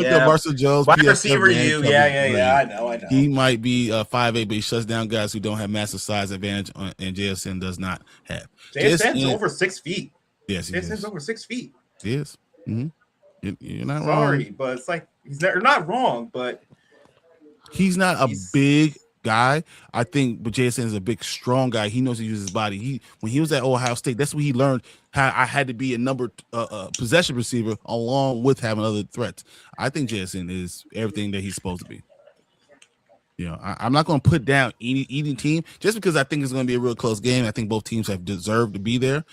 Speaker 3: at Marcel Jones.
Speaker 5: Wide receiver, I know.
Speaker 3: He might be 5'8", but he shuts down guys who don't have massive size advantage, and JSN does not have.
Speaker 5: JSN's over 6 feet.
Speaker 3: Yes, he
Speaker 5: JSN's
Speaker 3: is.
Speaker 5: over 6 feet.
Speaker 3: He is. Mm-hmm. You're not
Speaker 5: Sorry,
Speaker 3: wrong.
Speaker 5: but it's like you're not wrong, but
Speaker 3: he's not a big guy. I think, but JSN is a big, strong guy. He knows to use his body. When he was at Ohio State, that's what he learned. How I had to be a number possession receiver along with having other threats. I think JSN is everything that he's supposed to be. You know, I'm not going to put down any team just because I think it's going to be a real close game. I think both teams have deserved to be there.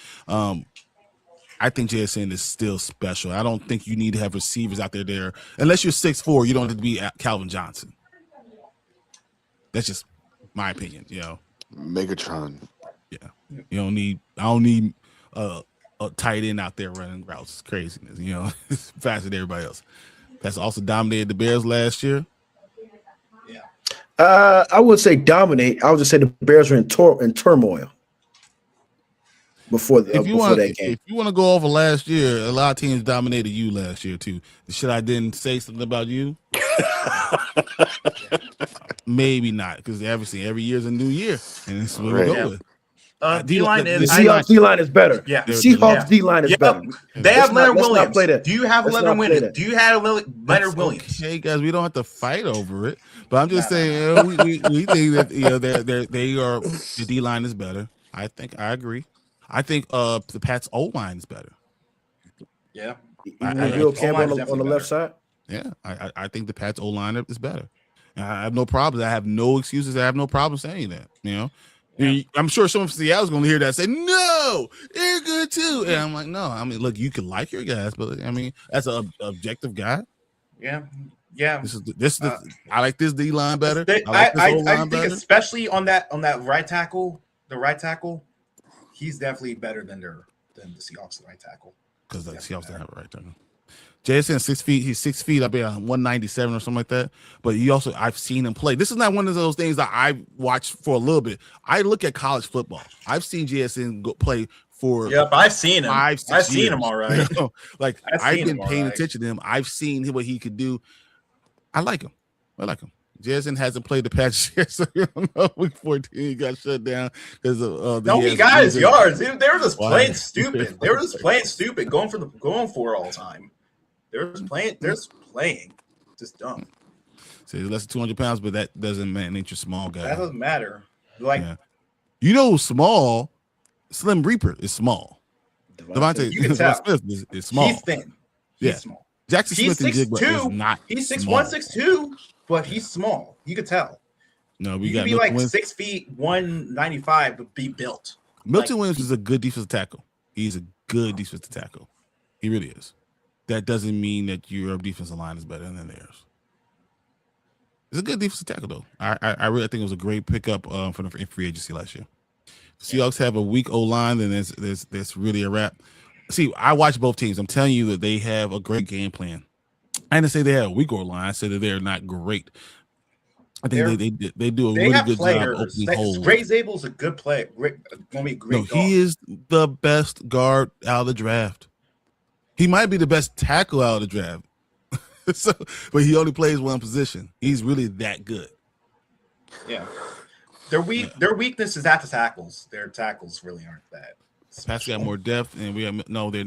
Speaker 3: I think JSN is still special. I don't think you need to have receivers out there. Unless you're 6'4", you don't have to be Calvin Johnson. That's just my opinion, you know.
Speaker 4: Megatron.
Speaker 3: Yeah. I don't need a tight end out there running routes. It's craziness, you know. It's faster than everybody else. That's also dominated the Bears last year.
Speaker 6: Yeah. I would say dominate. I would just say the Bears are in turmoil. Before that game.
Speaker 3: If you want to go over last year, a lot of teams dominated you last year too. Should I didn't say something about you? Maybe not, because obviously every year's a new year, and this is what we go with.
Speaker 6: D-line is Seahawks D-line is better.
Speaker 5: Yeah,
Speaker 6: Seahawks D-line is better.
Speaker 5: They have Leonard Williams. Do you have Leonard Williams? Do you have Leonard Williams?
Speaker 3: Hey guys, we don't have to fight over it, but I'm just saying we think that they are the D-line is better. I agree. I think the Pats O-line is better.
Speaker 5: Yeah.
Speaker 6: Campbell on the left side.
Speaker 3: Yeah, I think the Pats O-line is better. I have no problems. I have no excuses. I have no problem saying that. You know, I'm sure someone from Seattle's going to hear that and say, "No, they're good too." And I'm like, "No, I mean, look, you can like your guys, but I mean, as an objective guy,
Speaker 5: yeah.
Speaker 3: I like this D line better.
Speaker 5: I think especially on that right tackle, he's definitely better than the Seahawks right tackle.
Speaker 3: Because the Seahawks don't have a right tackle. JSN 6 feet. He's 6 feet. I'll be 197 or something like that. But I've seen him play. This is not one of those things that I watched for a little bit. I look at college football. I've seen JSN play for.
Speaker 5: Yep, I've seen him.
Speaker 3: I've
Speaker 5: seen him all right.
Speaker 3: You know, like I've been paying attention to him. I've seen what he could do. I like him. JSN hasn't played the Pats yet, so you don't know. Week 14 he got shut down because of
Speaker 5: he got his yards. They were just playing stupid. They were just playing stupid, going for it all the time. They're just playing, just dumb.
Speaker 3: So he's less than 200 pounds, but that doesn't mean you're a small guy.
Speaker 5: That doesn't matter. Like,
Speaker 3: small. Slim Reaper is small. Devontae Smith is small.
Speaker 5: He's thin. He's small.
Speaker 3: Jackson Smith and Jigba is not.
Speaker 5: He's 6'1", 6'2", but he's small. You could tell.
Speaker 3: No,
Speaker 5: you could be like 6 feet, 195, but be built.
Speaker 3: Milton Williams is a good defensive tackle. He's a good defensive tackle. He really is. That doesn't mean that your defensive line is better than theirs. It's a good defensive tackle, though. I really think it was a great pickup for the free agency last year. Seahawks have a weak O-line, then there's really a wrap. See, I watch both teams. I'm telling you that they have a great game plan. I didn't say they have a weak O-line. I said that they're not great. I think they do a really good job opening holes.
Speaker 5: Gray Zabel's a good player.
Speaker 3: He is the best guard out of the draft. He might be the best tackle out of the draft. But he only plays one position. He's really that good.
Speaker 5: Yeah. Their weakness is at the tackles. Their tackles really aren't that.
Speaker 3: Pat's got more depth, and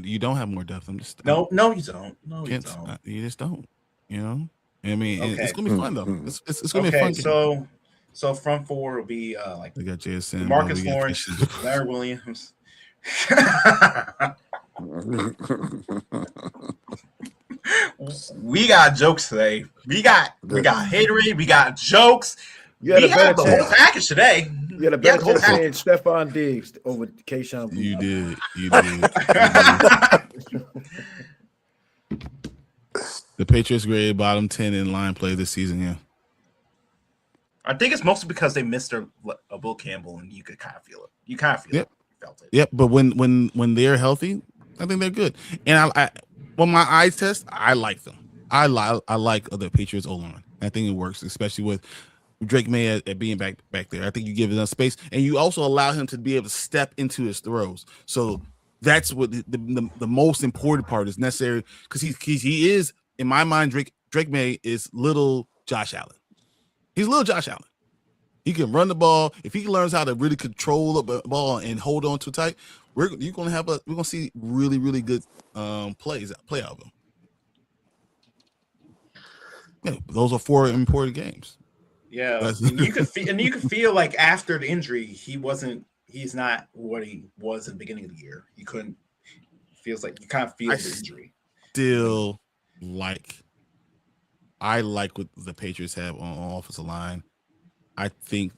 Speaker 3: you don't have more depth.
Speaker 5: No, you don't. No, you don't.
Speaker 3: You just don't. You know. I mean, it's gonna be fun though. It's gonna be a fun game.
Speaker 5: So front four will be like
Speaker 3: they got JSN,
Speaker 5: Marcus Lawrence, Larry Williams. We got jokes today. We got hatery. We got jokes.
Speaker 6: You had a better
Speaker 5: the whole package today.
Speaker 6: You had a better chance saying Stephon Diggs over Keyshawn.
Speaker 3: You did. The Patriots graded bottom 10 in line play this season. Yeah,
Speaker 5: I think it's mostly because they missed a Will Campbell, and you could kind of feel it. You kind of feel it. Felt it.
Speaker 3: Yep. But when they're healthy, I think they're good. And when my eyes test, I like them. I like the Patriots O-line. I think it works, especially with Drake May at being back there. I think you give him space, and you also allow him to be able to step into his throws. So that's what the most important part is necessary, because he is, in my mind, Drake May is little Josh Allen. He's little Josh Allen. He can run the ball. If he learns how to really control the ball and hold on too tight, we're gonna see really, really good play out of him. Yeah, those are 4 important games.
Speaker 5: Yeah, and you can feel like after the injury, he's not what he was in the beginning of the year. Feels like you kind of feel the injury.
Speaker 3: I like what the Patriots have on offensive line. I think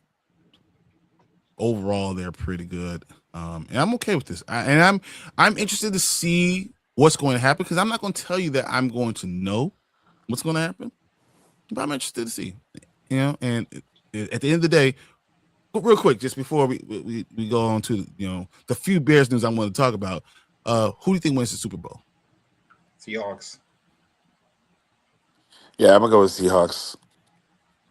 Speaker 3: overall they're pretty good, and I'm okay with this. I'm interested to see what's going to happen, because I'm not going to tell you that I'm going to know what's going to happen, but I'm interested to see. You know, and at the end of the day, real quick, just before we go on to the few Bears news I want to talk about, who do you think wins the Super Bowl?
Speaker 5: Seahawks.
Speaker 4: Yeah, I'm gonna go with Seahawks.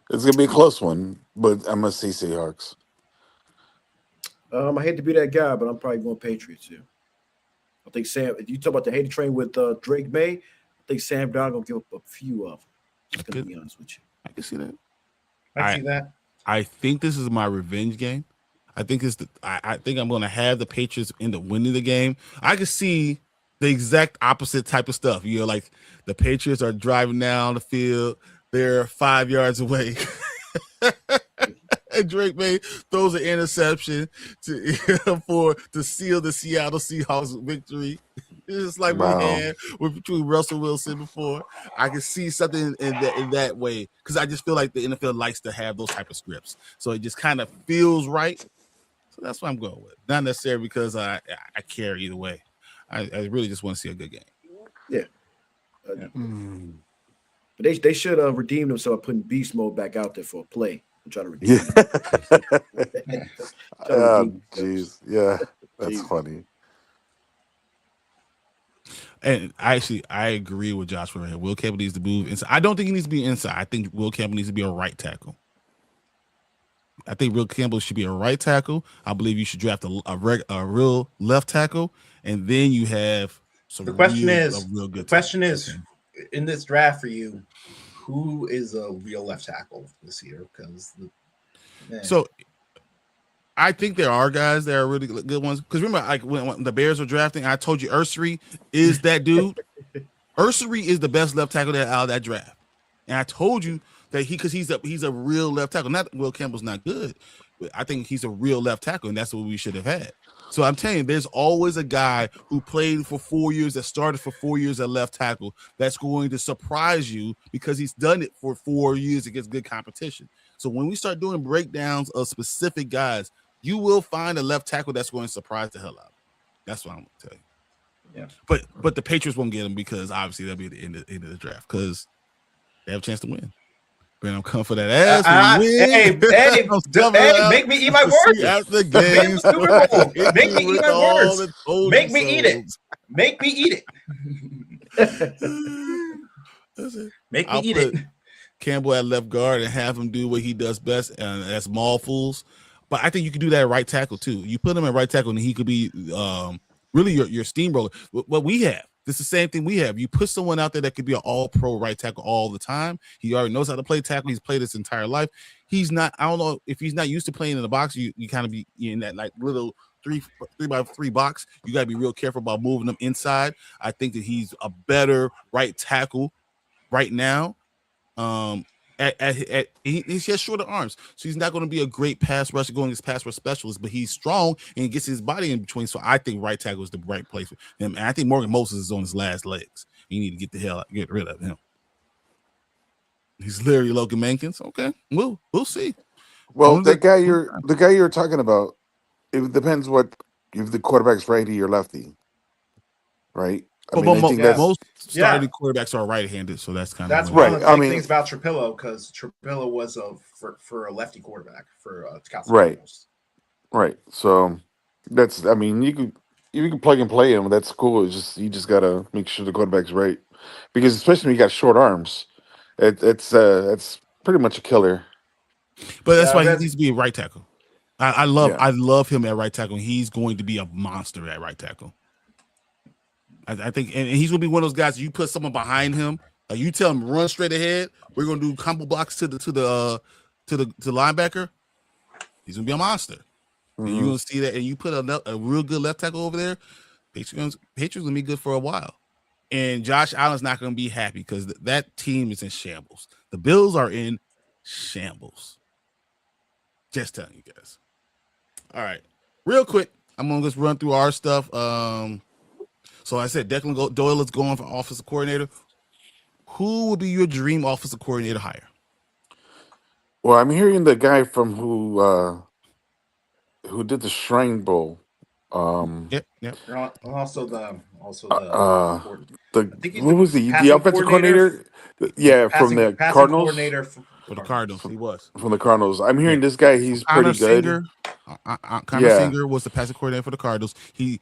Speaker 4: It's gonna be a close one, but I'm gonna say Seahawks.
Speaker 6: I hate to be that guy, but I'm probably going Patriots here. I think Sam. If you talk about the hater train with Drake May, I think Sam Darnold gonna give up a few of them. Just gonna be honest with you.
Speaker 3: I can see that.
Speaker 5: I see that.
Speaker 3: I think this is my revenge game. I think I think I'm going to have the Patriots end up winning the game. I can see the exact opposite type of stuff. Like the Patriots are driving down the field. They're 5 yards away. And Drake May throws an interception to seal the Seattle Seahawks victory. It's like we had between Russell Wilson before. I can see something in that way, because I just feel like the NFL likes to have those type of scripts. So it just kind of feels right. So that's what I'm going with. Not necessarily because I care either way. I really just want to see a good game.
Speaker 6: Yeah. But they should redeem themselves by putting beast mode back out there for a play. I'm trying to redeem them.
Speaker 4: Oh, jeez. Yeah, that's funny.
Speaker 3: And I agree with Josh right here. Will Campbell needs to move inside. I don't think he needs to be inside. I think Will Campbell needs to be a right tackle. I think Will Campbell should be a right tackle. I believe you should draft a real left tackle, and then you have some.
Speaker 5: The question is, in this draft for you, who is a real left tackle this year?
Speaker 3: So I think there are guys that are really good ones. Because remember, like when the Bears were drafting, I told you Ursary is that dude. Ursary is the best left tackle out of that draft, and I told you that he's a real left tackle. Not Will Campbell's not good, but I think he's a real left tackle, and that's what we should have had. So I'm telling you, there's always a guy who played for 4 years, that started for 4 years at left tackle, that's going to surprise you because he's done it for 4 years against good competition. So when we start doing breakdowns of specific guys, you will find a left tackle that's going to surprise the hell out of you. That's what I'm going to tell you.
Speaker 5: Yeah.
Speaker 3: But the Patriots won't get him, because obviously that'll be the end of the draft, because they have a chance to win. Man, I'm coming for that ass.
Speaker 5: Hey, make me eat my words.
Speaker 3: After the game,
Speaker 5: Super Bowl. Make me eat my words. Make me eat it. Make me eat it. Make me eat it.
Speaker 3: Campbell at left guard and have him do what he does best, and that's maul fools. But I think you could do that at right tackle too. You put him at right tackle, and he could be really your steamroller. What we have, this is the same thing we have. You put someone out there that could be an all-pro right tackle all the time. He already knows how to play tackle. He's played his entire life. He's not. I don't know if he's not used to playing in the box. You kind of be in that like little 3x3 box. You got to be real careful about moving them inside. I think that he's a better right tackle right now. He has shorter arms, so he's not going to be a great pass rusher going against pass rush specialist, but he's strong and gets his body in between. So I think right tackle is the right place for him. And I think Morgan Moses is on his last legs. You need to get rid of him. He's literally Logan Mankins. Okay, we'll see.
Speaker 4: Well, the guy you're talking about, it depends what if the quarterback's righty or lefty, right? I think
Speaker 3: most starting quarterbacks are right-handed, so that's kind
Speaker 5: of one of the big things about Trapillo, because Trapillo was for a lefty quarterback for Scouts.
Speaker 4: Right. So that's you can plug and play him. That's cool. It's just you just gotta make sure the quarterback's right, because especially when you got short arms, it's pretty much a killer.
Speaker 3: But that's why he needs to be a right tackle. I love him at right tackle. He's going to be a monster at right tackle. I think, and he's gonna be one of those guys. You put someone behind him, you tell him run straight ahead. We're gonna do combo blocks to the linebacker. He's gonna be a monster. Mm-hmm. And you're gonna see that. And you put a real good left tackle over there. Patriots gonna be good for a while. And Josh Allen's not gonna be happy because that team is in shambles. The Bills are in shambles. Just telling you guys. All right, real quick, I'm gonna just run through our stuff. So I said Declan Doyle is going for offensive coordinator. Who would be your dream offensive coordinator hire?
Speaker 4: Well, I'm hearing the guy from who did the Shrine Bowl.
Speaker 3: Yep.
Speaker 5: Also the
Speaker 4: what was the offensive coordinator? Yeah, from the Cardinals.
Speaker 5: Coordinator
Speaker 3: for the Cardinals, he was
Speaker 4: from the Cardinals. I'm hearing this guy. He's pretty good.
Speaker 3: Connor Singer was the passing coordinator for the Cardinals. He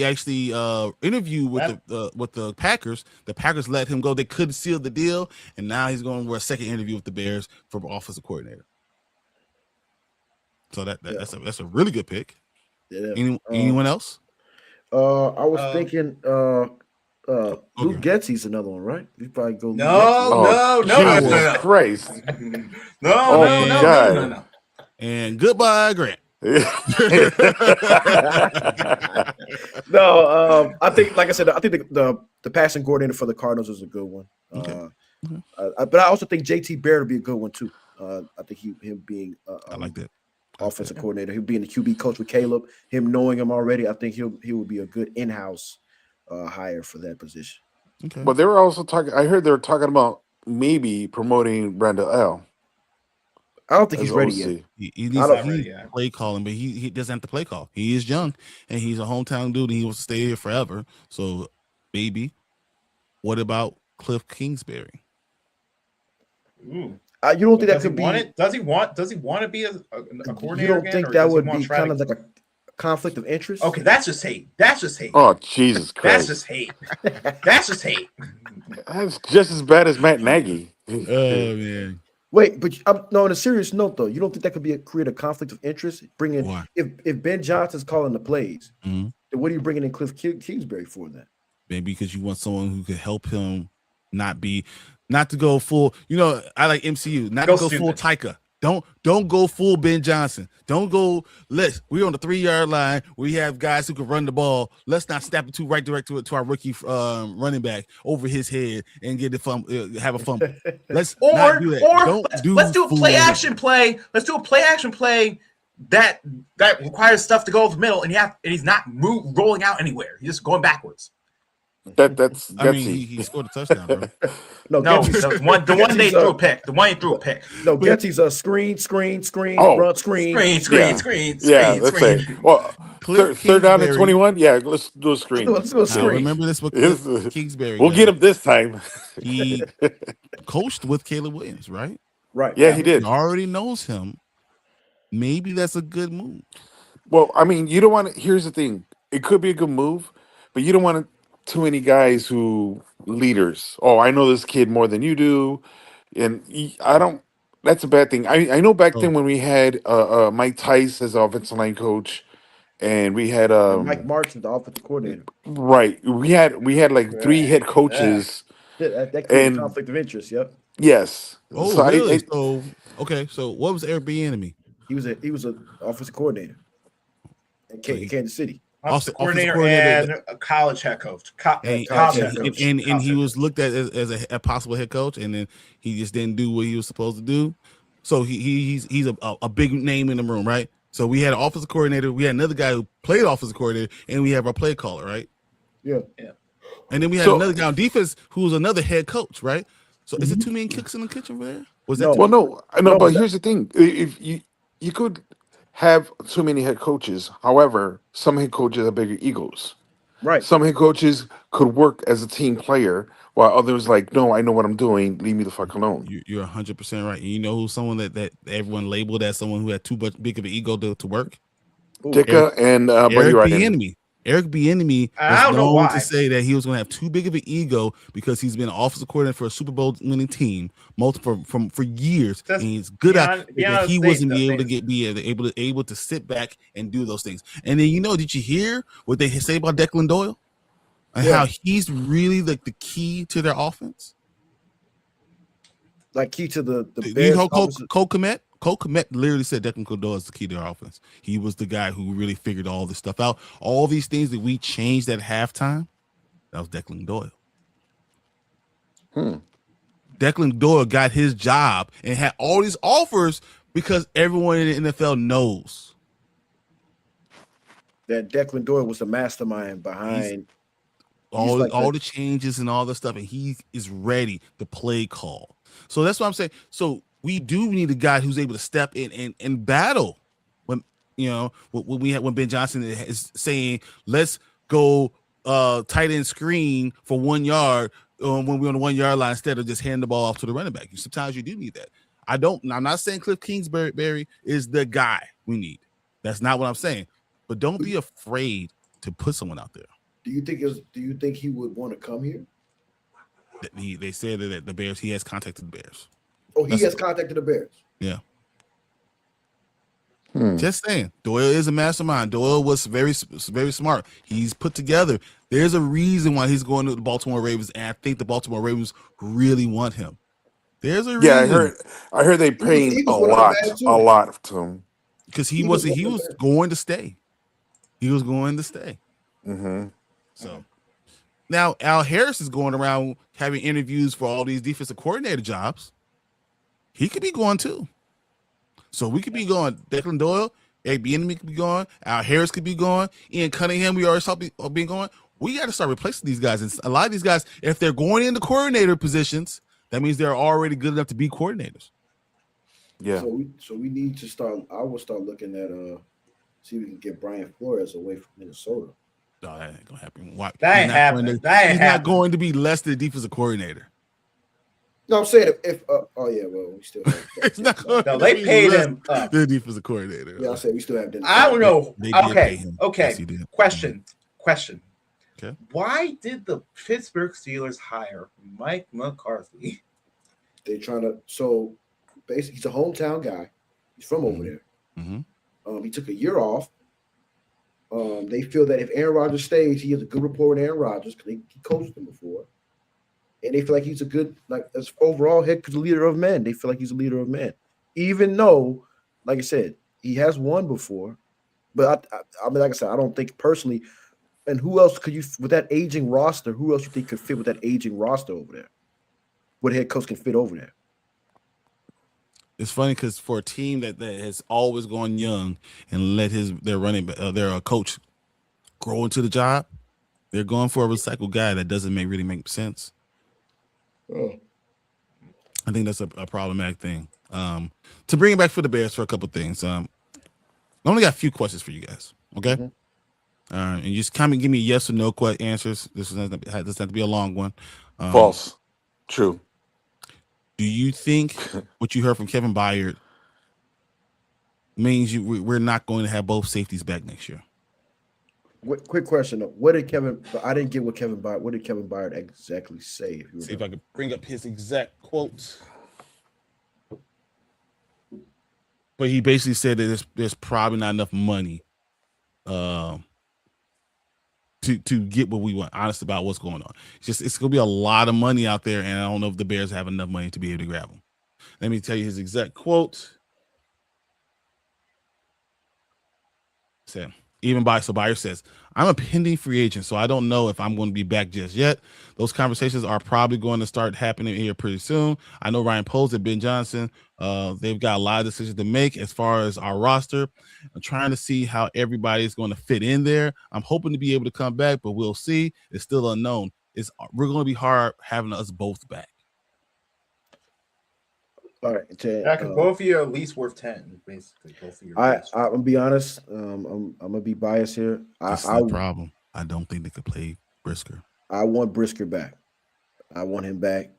Speaker 3: actually interviewed with the Packers. The Packers let him go. They couldn't seal the deal, and now he's going for a second interview with the Bears for offensive coordinator. So that's a really good pick. Yeah. Anyone else?
Speaker 6: I was thinking Luke Getsy's another one, right? You probably go.
Speaker 4: No, Christ.
Speaker 5: No.
Speaker 3: And goodbye, Grant.
Speaker 6: No, I think, like I said, I think the passing coordinator for the Cardinals is a good one.
Speaker 3: Okay.
Speaker 6: But I also think JT Barrett would be a good one too. I think him being
Speaker 3: I like that
Speaker 6: offensive coordinator, him being the QB coach with Caleb, him knowing him already. I think he would be a good in-house hire for that position.
Speaker 3: Okay.
Speaker 4: But they were also talking. I heard they were talking about maybe promoting Brandon L.
Speaker 6: I don't think he's ready yet.
Speaker 3: He needs to play calling, but he doesn't have to play call. He is young, and he's a hometown dude, and he wants to stay here forever. So, baby, what about Cliff Kingsbury?
Speaker 6: You don't think that could be?
Speaker 5: Does he want to be a coordinator?
Speaker 6: You don't think that would be kind of like a conflict of interest?
Speaker 5: Okay, that's just hate.
Speaker 4: Oh, Jesus Christ!
Speaker 5: That's just hate.
Speaker 4: That's just as bad as Matt Nagy.
Speaker 3: Oh man.
Speaker 6: Wait, but no. On a serious note, though, you don't think that could create a conflict of interest? If Ben Johnson's calling the plays, then what are you bringing in Cliff Kingsbury for then?
Speaker 3: Maybe because you want someone who could help him not to go full. I like MCU, not to go full Tyka. Don't go full Ben Johnson. Don't go. We're on the 3-yard line. We have guys who can run the ball. Let's not snap it direct to our rookie running back over his head and get the have a fumble. Let's not do that.
Speaker 5: Let's do a play action play. Let's do a play action play that requires stuff to go over the middle, and he's not rolling out anywhere. He's just going backwards.
Speaker 4: That's
Speaker 3: he scored a touchdown, bro.
Speaker 5: No, the one they threw a pick. The one he threw a pick.
Speaker 6: No, Getsy's a screen, run, screen.
Speaker 4: Yeah, let's say. Well, third down and 21. Yeah, let's do a screen.
Speaker 6: Let's do a screen.
Speaker 3: Remember this with Kingsbury.
Speaker 4: We'll get him this time.
Speaker 3: He coached with Caleb Williams, right?
Speaker 6: Right.
Speaker 4: Yeah, he did.
Speaker 3: He already knows him. Maybe that's a good move.
Speaker 4: Well, I mean, you don't want to. Here's the thing: it could be a good move, but you don't want too many guys who leaders. Oh, I know this kid more than you do, and I don't. That's a bad thing. I know back then when we had Mike Tice as offensive line coach, and we had
Speaker 6: Mike Martin, the offensive coordinator.
Speaker 4: Right, we had like 3 head coaches.
Speaker 6: That created conflict of interest. Yep.
Speaker 4: Yes.
Speaker 3: Oh,
Speaker 4: so
Speaker 3: really? So what was Eric Bieniemy?
Speaker 6: He was an offensive coordinator in Kansas City.
Speaker 5: Offensive coordinator and a college head coach.
Speaker 3: And he was looked at as a possible head coach, and then he just didn't do what he was supposed to do. So he's a big name in the room, right? So we had an offensive coordinator, we had another guy who played offensive coordinator, and we have our play caller, right?
Speaker 6: Yeah.
Speaker 3: And then we had another guy on defense who was another head coach, right? So is it too many cooks in the kitchen over there? Was that
Speaker 4: no, but here's the thing: if you could have too many head coaches. However, some head coaches have bigger egos.
Speaker 6: Right.
Speaker 4: Some head coaches could work as a team player, while others like, no, I know what I'm doing. Leave me the fuck alone.
Speaker 3: You're 100% right. And you know who's someone that everyone labeled as someone who had too big of an ego to work?
Speaker 4: Dicka and
Speaker 3: Eric Bieniemy. Eric Bieniemy
Speaker 5: was known
Speaker 3: to say that he was going to have too big of an ego because he's been offensive coordinator for a Super Bowl winning team for years, and he's good at that. He wasn't able to sit back and do those things. And then did you hear what they say about Declan Doyle and how he's really the key to their offense?
Speaker 6: Like key to the Bears.
Speaker 3: Cole Kmet literally said Declan Doyle is the key to our offense. He was the guy who really figured all this stuff out. All these things that we changed at halftime, that was Declan Doyle. Declan Doyle got his job and had all these offers because everyone in the NFL knows
Speaker 6: that Declan Doyle was the mastermind behind
Speaker 3: all the changes and all the stuff, and he is ready to play call. So that's what I'm saying. So we do need a guy who's able to step in and battle when Ben Johnson is saying, let's go tight end screen for 1 yard when we're on the 1 yard line instead of just handing the ball off to the running back. Sometimes you do need that. I'm not saying Cliff Kingsbury is the guy we need. That's not what I'm saying. But don't be afraid to put someone out there.
Speaker 6: Do you think he would want to come here?
Speaker 3: They said that the Bears, he has contacted the Bears.
Speaker 6: Oh, he has contacted the Bears.
Speaker 3: Yeah. Just saying, Doyle is a mastermind. Doyle was very, very smart. He's put together. There's a reason why he's going to the Baltimore Ravens, and I think the Baltimore Ravens really want him. There's a reason.
Speaker 4: Yeah, I heard they paid a lot to him
Speaker 3: because he was going to stay. He was going to stay.
Speaker 4: Mm-hmm.
Speaker 3: So now Al Harris is going around having interviews for all these defensive coordinator jobs. He could be going too. So we could be going. Declan Doyle, Eric Bieniemy could be going. Al Harris could be going. Ian Cunningham, we already saw being going. We got to start replacing these guys. And a lot of these guys, if they're going into coordinator positions, that means they're already good enough to be coordinators.
Speaker 4: Yeah.
Speaker 6: So we need to start. I will start looking at see if we can get Brian Flores away from Minnesota.
Speaker 3: No, that ain't gonna happen. Why?
Speaker 5: That ain't happening.
Speaker 3: He's not going to be less than the defensive coordinator.
Speaker 6: No, I'm saying if we still have
Speaker 3: it's not going
Speaker 5: no, they paid him
Speaker 3: the defensive coordinator.
Speaker 6: Yeah, I said we still have Dennis.
Speaker 5: I don't know. Okay.
Speaker 3: Yes,
Speaker 5: Question.
Speaker 3: Okay.
Speaker 5: Why did the Pittsburgh Steelers hire Mike McCarthy?
Speaker 6: They're trying to basically he's a hometown guy. He's from over there.
Speaker 3: Mm-hmm.
Speaker 6: He took a year off. They feel that if Aaron Rodgers stays, he has a good rapport with Aaron Rodgers because he coached him before. And they feel like he's a good, as overall head leader of men. They feel like he's a leader of men. Even though, like I said, he has won before. But I mean, like I said, I don't think personally. And who else could you, with that aging roster, who else you think could fit with that aging roster over there? What head coach can fit over there?
Speaker 3: It's funny because for a team that has always gone young and let their coach grow into the job, they're going for a recycled guy that doesn't really make sense.
Speaker 6: Oh.
Speaker 3: I think that's a problematic thing. To bring it back for the Bears for a couple things. I only got a few questions for you guys. Okay.
Speaker 6: Mm-hmm.
Speaker 3: And you just kind of give me yes or no answers. This doesn't have to be a long one.
Speaker 4: False. True.
Speaker 3: Do you think what you heard from Kevin Byard means we're not going to have both safeties back next year?
Speaker 6: Quick question though. What did Kevin? I didn't get what Kevin Byard. What did Kevin Byard exactly say?
Speaker 3: See if I could bring up his exact quotes. But he basically said that there's probably not enough money to get what we want. Honest about what's going on. It's gonna be a lot of money out there, and I don't know if the Bears have enough money to be able to grab them. Let me tell you his exact quote. So Byard says, I'm a pending free agent, so I don't know if I'm going to be back just yet. Those conversations are probably going to start happening here pretty soon. I know Ryan Poles and Ben Johnson, they've got a lot of decisions to make as far as our roster. I'm trying to see how everybody's going to fit in there. I'm hoping to be able to come back, but we'll see. It's still unknown. We're going to be hard having us both back.
Speaker 6: All right,
Speaker 5: both of you are at least worth 10, basically. Both of you.
Speaker 6: I'm gonna be honest. I'm gonna be biased here.
Speaker 3: That's the problem. I don't think they could play Brisker.
Speaker 6: I want Brisker back. I want him back,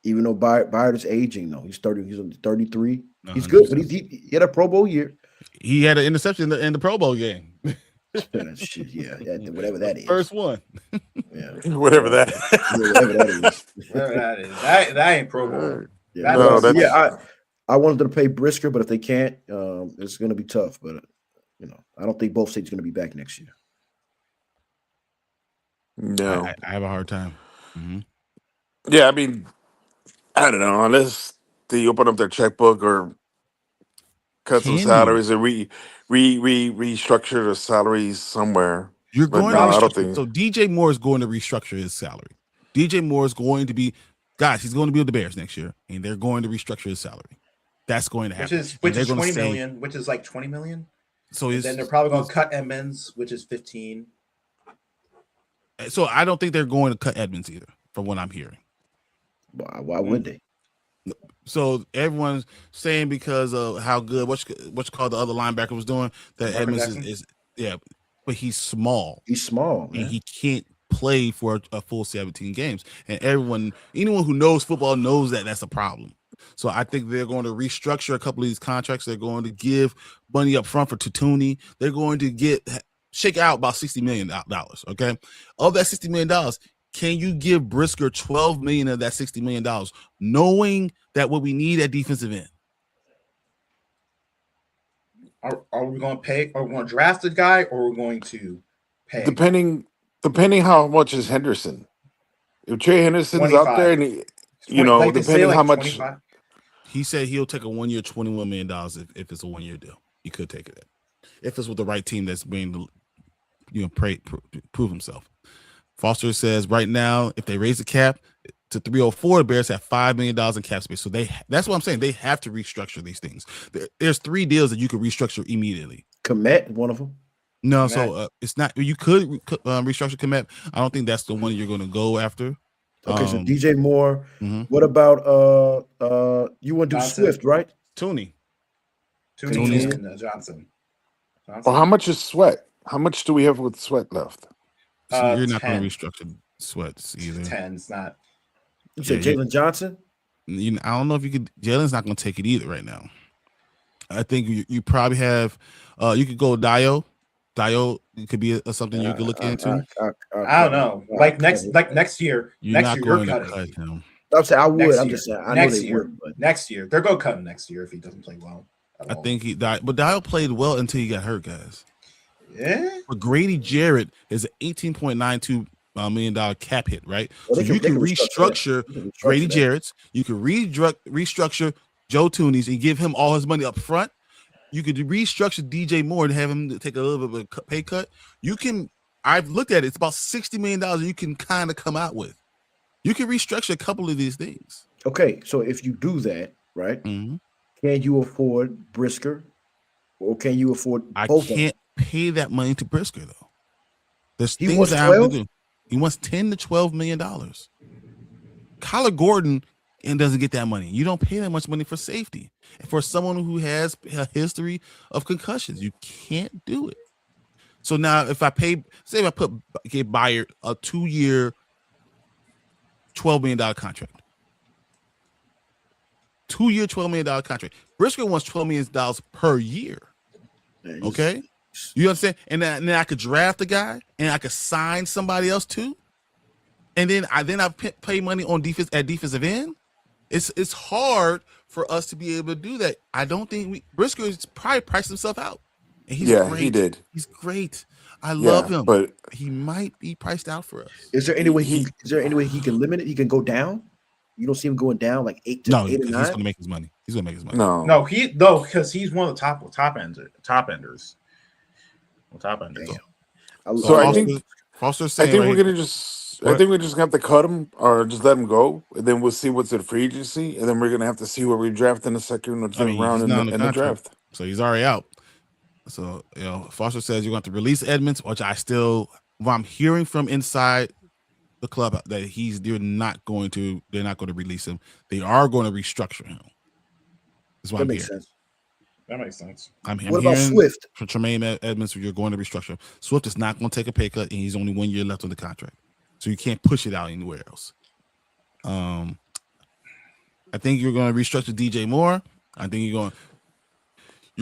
Speaker 6: even though Byard is aging. Though he's 30. He's 33. 100%. He's good, but he had a Pro Bowl year.
Speaker 3: He had an interception in the Pro Bowl game.
Speaker 6: Shit, yeah, whatever that is.
Speaker 3: First one.
Speaker 6: Yeah,
Speaker 4: whatever that.
Speaker 6: Whatever that is.
Speaker 5: Whatever that is. That ain't Pro Bowl.
Speaker 6: Yeah, I wanted them to pay Brisker, but if they can't, it's going to be tough. But I don't think both states are going to be back next year.
Speaker 4: No,
Speaker 3: I have a hard time. Mm-hmm.
Speaker 4: Yeah, I mean, I don't know, unless they open up their checkbook or cut some salaries and restructure the salaries somewhere.
Speaker 3: You're going to restructure. So DJ Moore is going to restructure his salary. DJ Moore is going to be. Guys, he's going to be with the Bears next year, and they're going to restructure his salary. That's going to happen.
Speaker 5: Which is 20 million, which is like 20 million.
Speaker 3: So
Speaker 5: then they're probably going to cut Edmonds, which is 15.
Speaker 3: So I don't think they're going to cut Edmonds either, from what I'm hearing.
Speaker 6: Why would they?
Speaker 3: So everyone's saying because of how good what's called the other linebacker was doing that Edmonds is but he's small.
Speaker 6: He's small, man.
Speaker 3: And he can't play for a full 17 games, and anyone who knows football knows that that's a problem. So I think they're going to restructure a couple of these contracts. They're going to give money up front for Tutooni. They're going to shake out about $60 million. Okay, of that $60 million, can you give Brisker $12 million of that $60 million, knowing that what we need at defensive end?
Speaker 5: Are we going to pay? Are we going to draft a guy, or are we going to pay?
Speaker 4: Depending how much is Henderson. If Trey Henderson's 25. Out there, and depending how much 25?
Speaker 3: He said he'll take a 1 year, $21 million if it's a 1 year deal. He could take it if it's with the right team that's being prove himself. Foster says right now, if they raise the cap to 304, the Bears have $5 million in cap space. So that's what I'm saying. They have to restructure these things. There's 3 deals that you could restructure immediately.
Speaker 6: Komet, one of them.
Speaker 3: No, so it's not. You could restructure Komet. I don't think that's the one you're going to go after.
Speaker 6: Okay, so DJ Moore. Mm-hmm. What about you want to do Swift, right?
Speaker 5: Tooney and Johnson.
Speaker 4: Well, how much is Sweat? How much do we have with Sweat left?
Speaker 3: So you're not going to restructure Sweats either.
Speaker 5: 10. It's not.
Speaker 6: You said Jalen Johnson?
Speaker 3: I don't know if you could. Jalen's not going to take it either right now. I think you probably have. You could go Doyle. Doyle could be something you could look into.
Speaker 5: I don't know. Next year.
Speaker 3: You're
Speaker 5: next
Speaker 3: not
Speaker 5: year,
Speaker 3: going
Speaker 5: you're
Speaker 3: to cut him.
Speaker 6: I'm saying I would.
Speaker 5: Next
Speaker 6: I'm
Speaker 5: year.
Speaker 6: just saying I know they would. But
Speaker 5: next year, they're going to cut him next year if he doesn't play well.
Speaker 3: I think he died, but Doyle played well until he got hurt, guys.
Speaker 5: Yeah.
Speaker 3: But Grady Jarrett is an $18.92 million cap hit, right?
Speaker 6: Well,
Speaker 3: so you can restructure Grady Jarrett's. You can restructure Joe Tooney's and give him all his money up front. You could restructure DJ Moore and have him take a little bit of a pay cut. I've looked at it. It's about $60 million you can kind of come out with. You can restructure a couple of these things.
Speaker 6: Okay, so if you do that, right, can you afford Brisker, or can you afford both?
Speaker 3: I can't pay that money to Brisker though. There's
Speaker 6: he
Speaker 3: things
Speaker 6: wants
Speaker 3: that I have
Speaker 6: 12?
Speaker 3: to do. He wants $10 to $12 million. Kyler Gordon doesn't get that money. You don't pay that much money for safety. And for someone who has a history of concussions, you can't do it. So now if I give Byard a 2 year, $12 million contract. 2-year, $12 million contract. Brisker wants $12 million per year. Okay, you understand? And then I could draft a guy, and I could sign somebody else too, and then I pay money on defense at defensive end. It's hard for us to be able to do that. I don't think Brisker has probably priced himself out, and he's great.
Speaker 4: He did.
Speaker 3: He's great. I love him,
Speaker 4: but
Speaker 3: he might be priced out for us.
Speaker 6: Is there any way he can limit it? He can go down. You don't see him going down like 8 to 8 or 9?
Speaker 3: He's going to make his money. He's going to make his money.
Speaker 5: No, because he's one of the top enders.
Speaker 4: So I think
Speaker 3: Foster's
Speaker 4: I
Speaker 3: saying
Speaker 4: think we're just gonna have to cut him or just let him go, and then we'll see what's in free agency, and then we're gonna have to see where we draft in the second or third round in the draft.
Speaker 3: So he's already out. So Foster says you're going to have to release Edmonds, which I'm hearing from inside the club that they're not going to release him. They are going to restructure him. That's what I'm hearing.
Speaker 5: That makes sense.
Speaker 6: What about Swift?
Speaker 3: From Tremaine Edmonds, you're going to restructure him. Swift is not going to take a pay cut, and he's only 1 year left on the contract, so you can't push it out anywhere else. I think you're going to restructure DJ Moore. I think you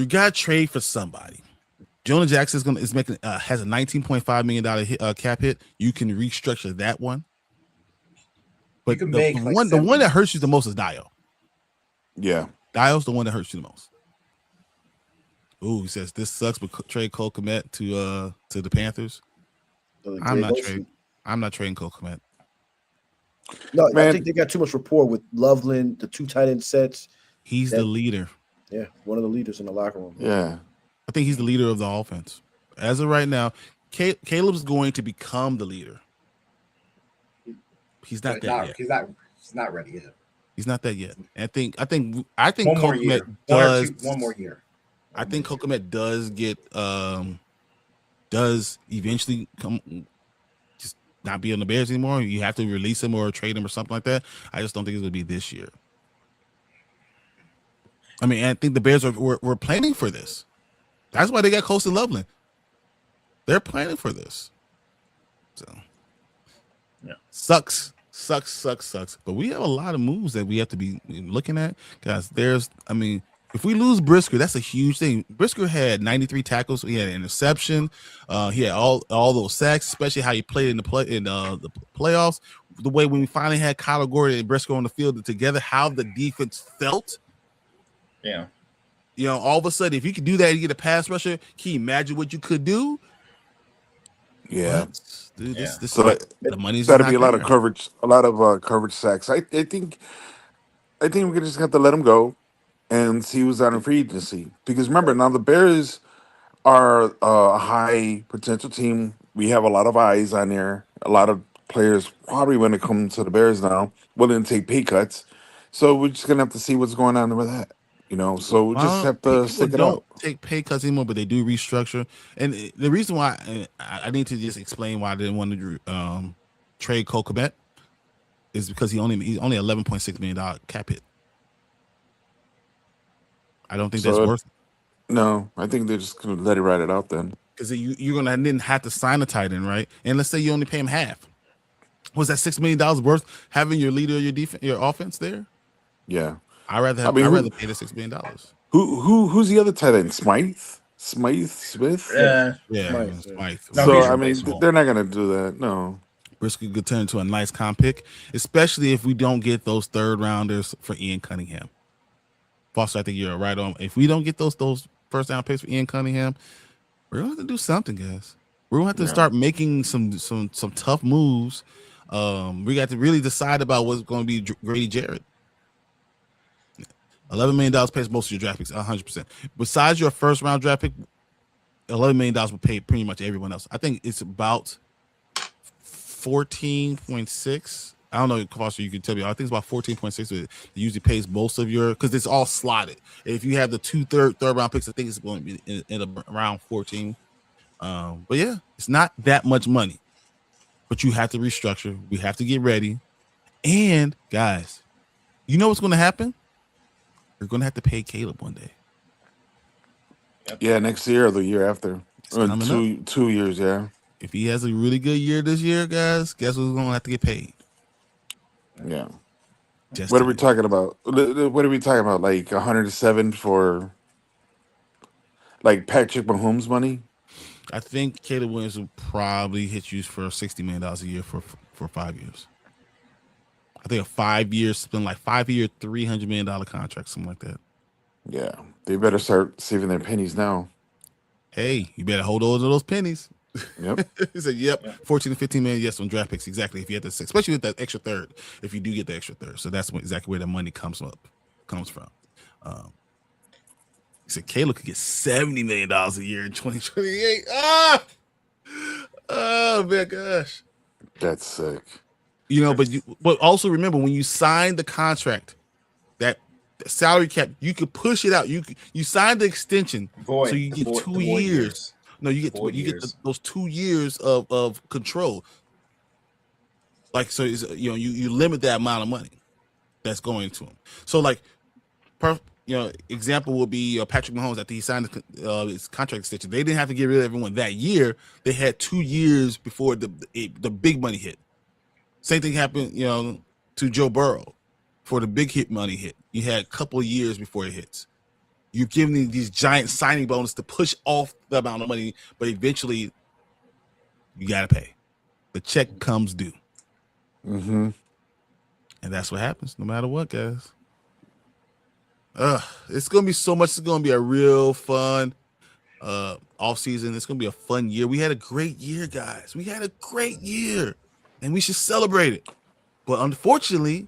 Speaker 3: got to trade for somebody. Jonah Jackson has a $19.5 million cap hit. You can restructure that one. But the one that hurts you the most is Doyle.
Speaker 4: Yeah.
Speaker 3: Dyle's the one that hurts you the most. Ooh, he says this sucks, but trade Cole Kmet to the Panthers. I'm not trading Cole Kmet.
Speaker 6: No, man. I think they got too much rapport with Loveland, the 2 tight end sets.
Speaker 3: He's the leader.
Speaker 6: Yeah, one of the leaders in the locker room.
Speaker 4: Yeah.
Speaker 3: I think he's the leader of the offense. As of right now, Caleb's going to become the leader. He's not that yet.
Speaker 5: He's not ready yet.
Speaker 3: He's not that yet. I think Cole
Speaker 5: Kmet does 1 more year.
Speaker 3: I think Cole Kmet does eventually just not be on the Bears anymore. You have to release him or trade him or something like that. I just don't think it's going to be this year. I mean, I think the Bears were planning for this. That's why they got Colston Loveland. They're planning for this. So, yeah, sucks. But we have a lot of moves that we have to be looking at, guys. If we lose Brisker, that's a huge thing. Brisker had 93 tackles. He had an interception. He had all those sacks, especially how he played in the playoffs. The way when we finally had Kyler Gordon and Brisker on the field together, how the defense felt.
Speaker 5: Yeah.
Speaker 3: All of a sudden, if you could do that and get a pass rusher, can you imagine what you could do?
Speaker 4: Yeah.
Speaker 3: Dude, this
Speaker 4: so
Speaker 3: the money's
Speaker 4: got to be a lot of coverage sacks. I think we just have to let him go and see who's out in free agency. Because remember, now the Bears are a high potential team. We have a lot of eyes on there. A lot of players probably when it comes to the Bears now willing to take pay cuts. So we're just gonna have to see what's going on with that. So we just have to stick it out.
Speaker 3: Take pay cuts anymore, but they do restructure. And the reason why I need to just explain why I didn't want to trade Cole Kmet is because he's only $11.6 million cap hit. I don't think that's worth it.
Speaker 4: No, I think they're just gonna let it ride it out then.
Speaker 3: Because you're gonna then have to sign a tight end, right? And let's say you only pay him half. Was that $6 million worth having your leader of your offense there?
Speaker 4: Yeah.
Speaker 3: I'd rather pay the $6 million.
Speaker 4: Who's the other tight end? Smith?
Speaker 3: Yeah, Smythe.
Speaker 4: So they're not gonna do that. No.
Speaker 3: Brisker could turn into a nice comp pick, especially if we don't get those 3rd rounders for Ian Cunningham. Foster, I think you're right on. If we don't get those first round picks for Ian Cunningham, we're gonna have to do something, guys. We're gonna have to start making some tough moves. We got to really decide about what's going to be Grady Jarrett. $11 million pays most of your draft picks, 100%. Besides your 1st round draft pick, $11 million will pay pretty much everyone else. I think it's about 14.6. I don't know, Foster, you can tell me. I think it's about 14.6. It usually pays most of your, because it's all slotted. If you have the 2 third round picks, I think it's going to be in around 14. But yeah, it's not that much money. But you have to restructure. We have to get ready. And guys, you know what's going to happen? You're going to have to pay Caleb one day.
Speaker 4: Yeah, next year or the year after. 2 years, yeah.
Speaker 3: If he has a really good year this year, guys, guess who's going to have to get paid?
Speaker 4: Yeah. What are we talking about? What are we talking about? Like 107 for like Patrick Mahomes money?
Speaker 3: I think Caleb Williams will probably hit you for $60 million a year for 5 years. I think a 5 years, spend like 5 year, $300 million contract, something like that.
Speaker 4: Yeah, they better start saving their pennies now.
Speaker 3: Hey, you better hold on to those pennies.
Speaker 4: Yep.
Speaker 3: He said, "Yep, 14 to 15 million, yes, on draft picks, exactly. If you had to, especially with that extra third, if you do get the extra third, so that's exactly where the money comes from. He said Caleb could get $70 million a year in 2028. Oh my gosh,
Speaker 4: that's sick.
Speaker 3: You know, but also remember when you signed the contract, that salary cap, you could push it out. You signed the extension, so you get 2 years. No, you get those 2 years of control. Like, so it's, you limit that amount of money that's going to him. So like, example would be Patrick Mahomes after he signed his contract extension. They didn't have to get rid of everyone that year. They had 2 years before the big money hit. Same thing happened, to Joe Burrow for the big hit money hit. You had a couple of years before it hits. You're giving these giant signing bonus to push off the amount of money, but eventually you got to pay. The check comes due.
Speaker 4: Mm-hmm.
Speaker 3: And that's what happens no matter what, guys. It's going to be so much. It's going to be a real fun offseason. It's going to be a fun year. We had a great year, guys. We had a great year, and we should celebrate it. But unfortunately,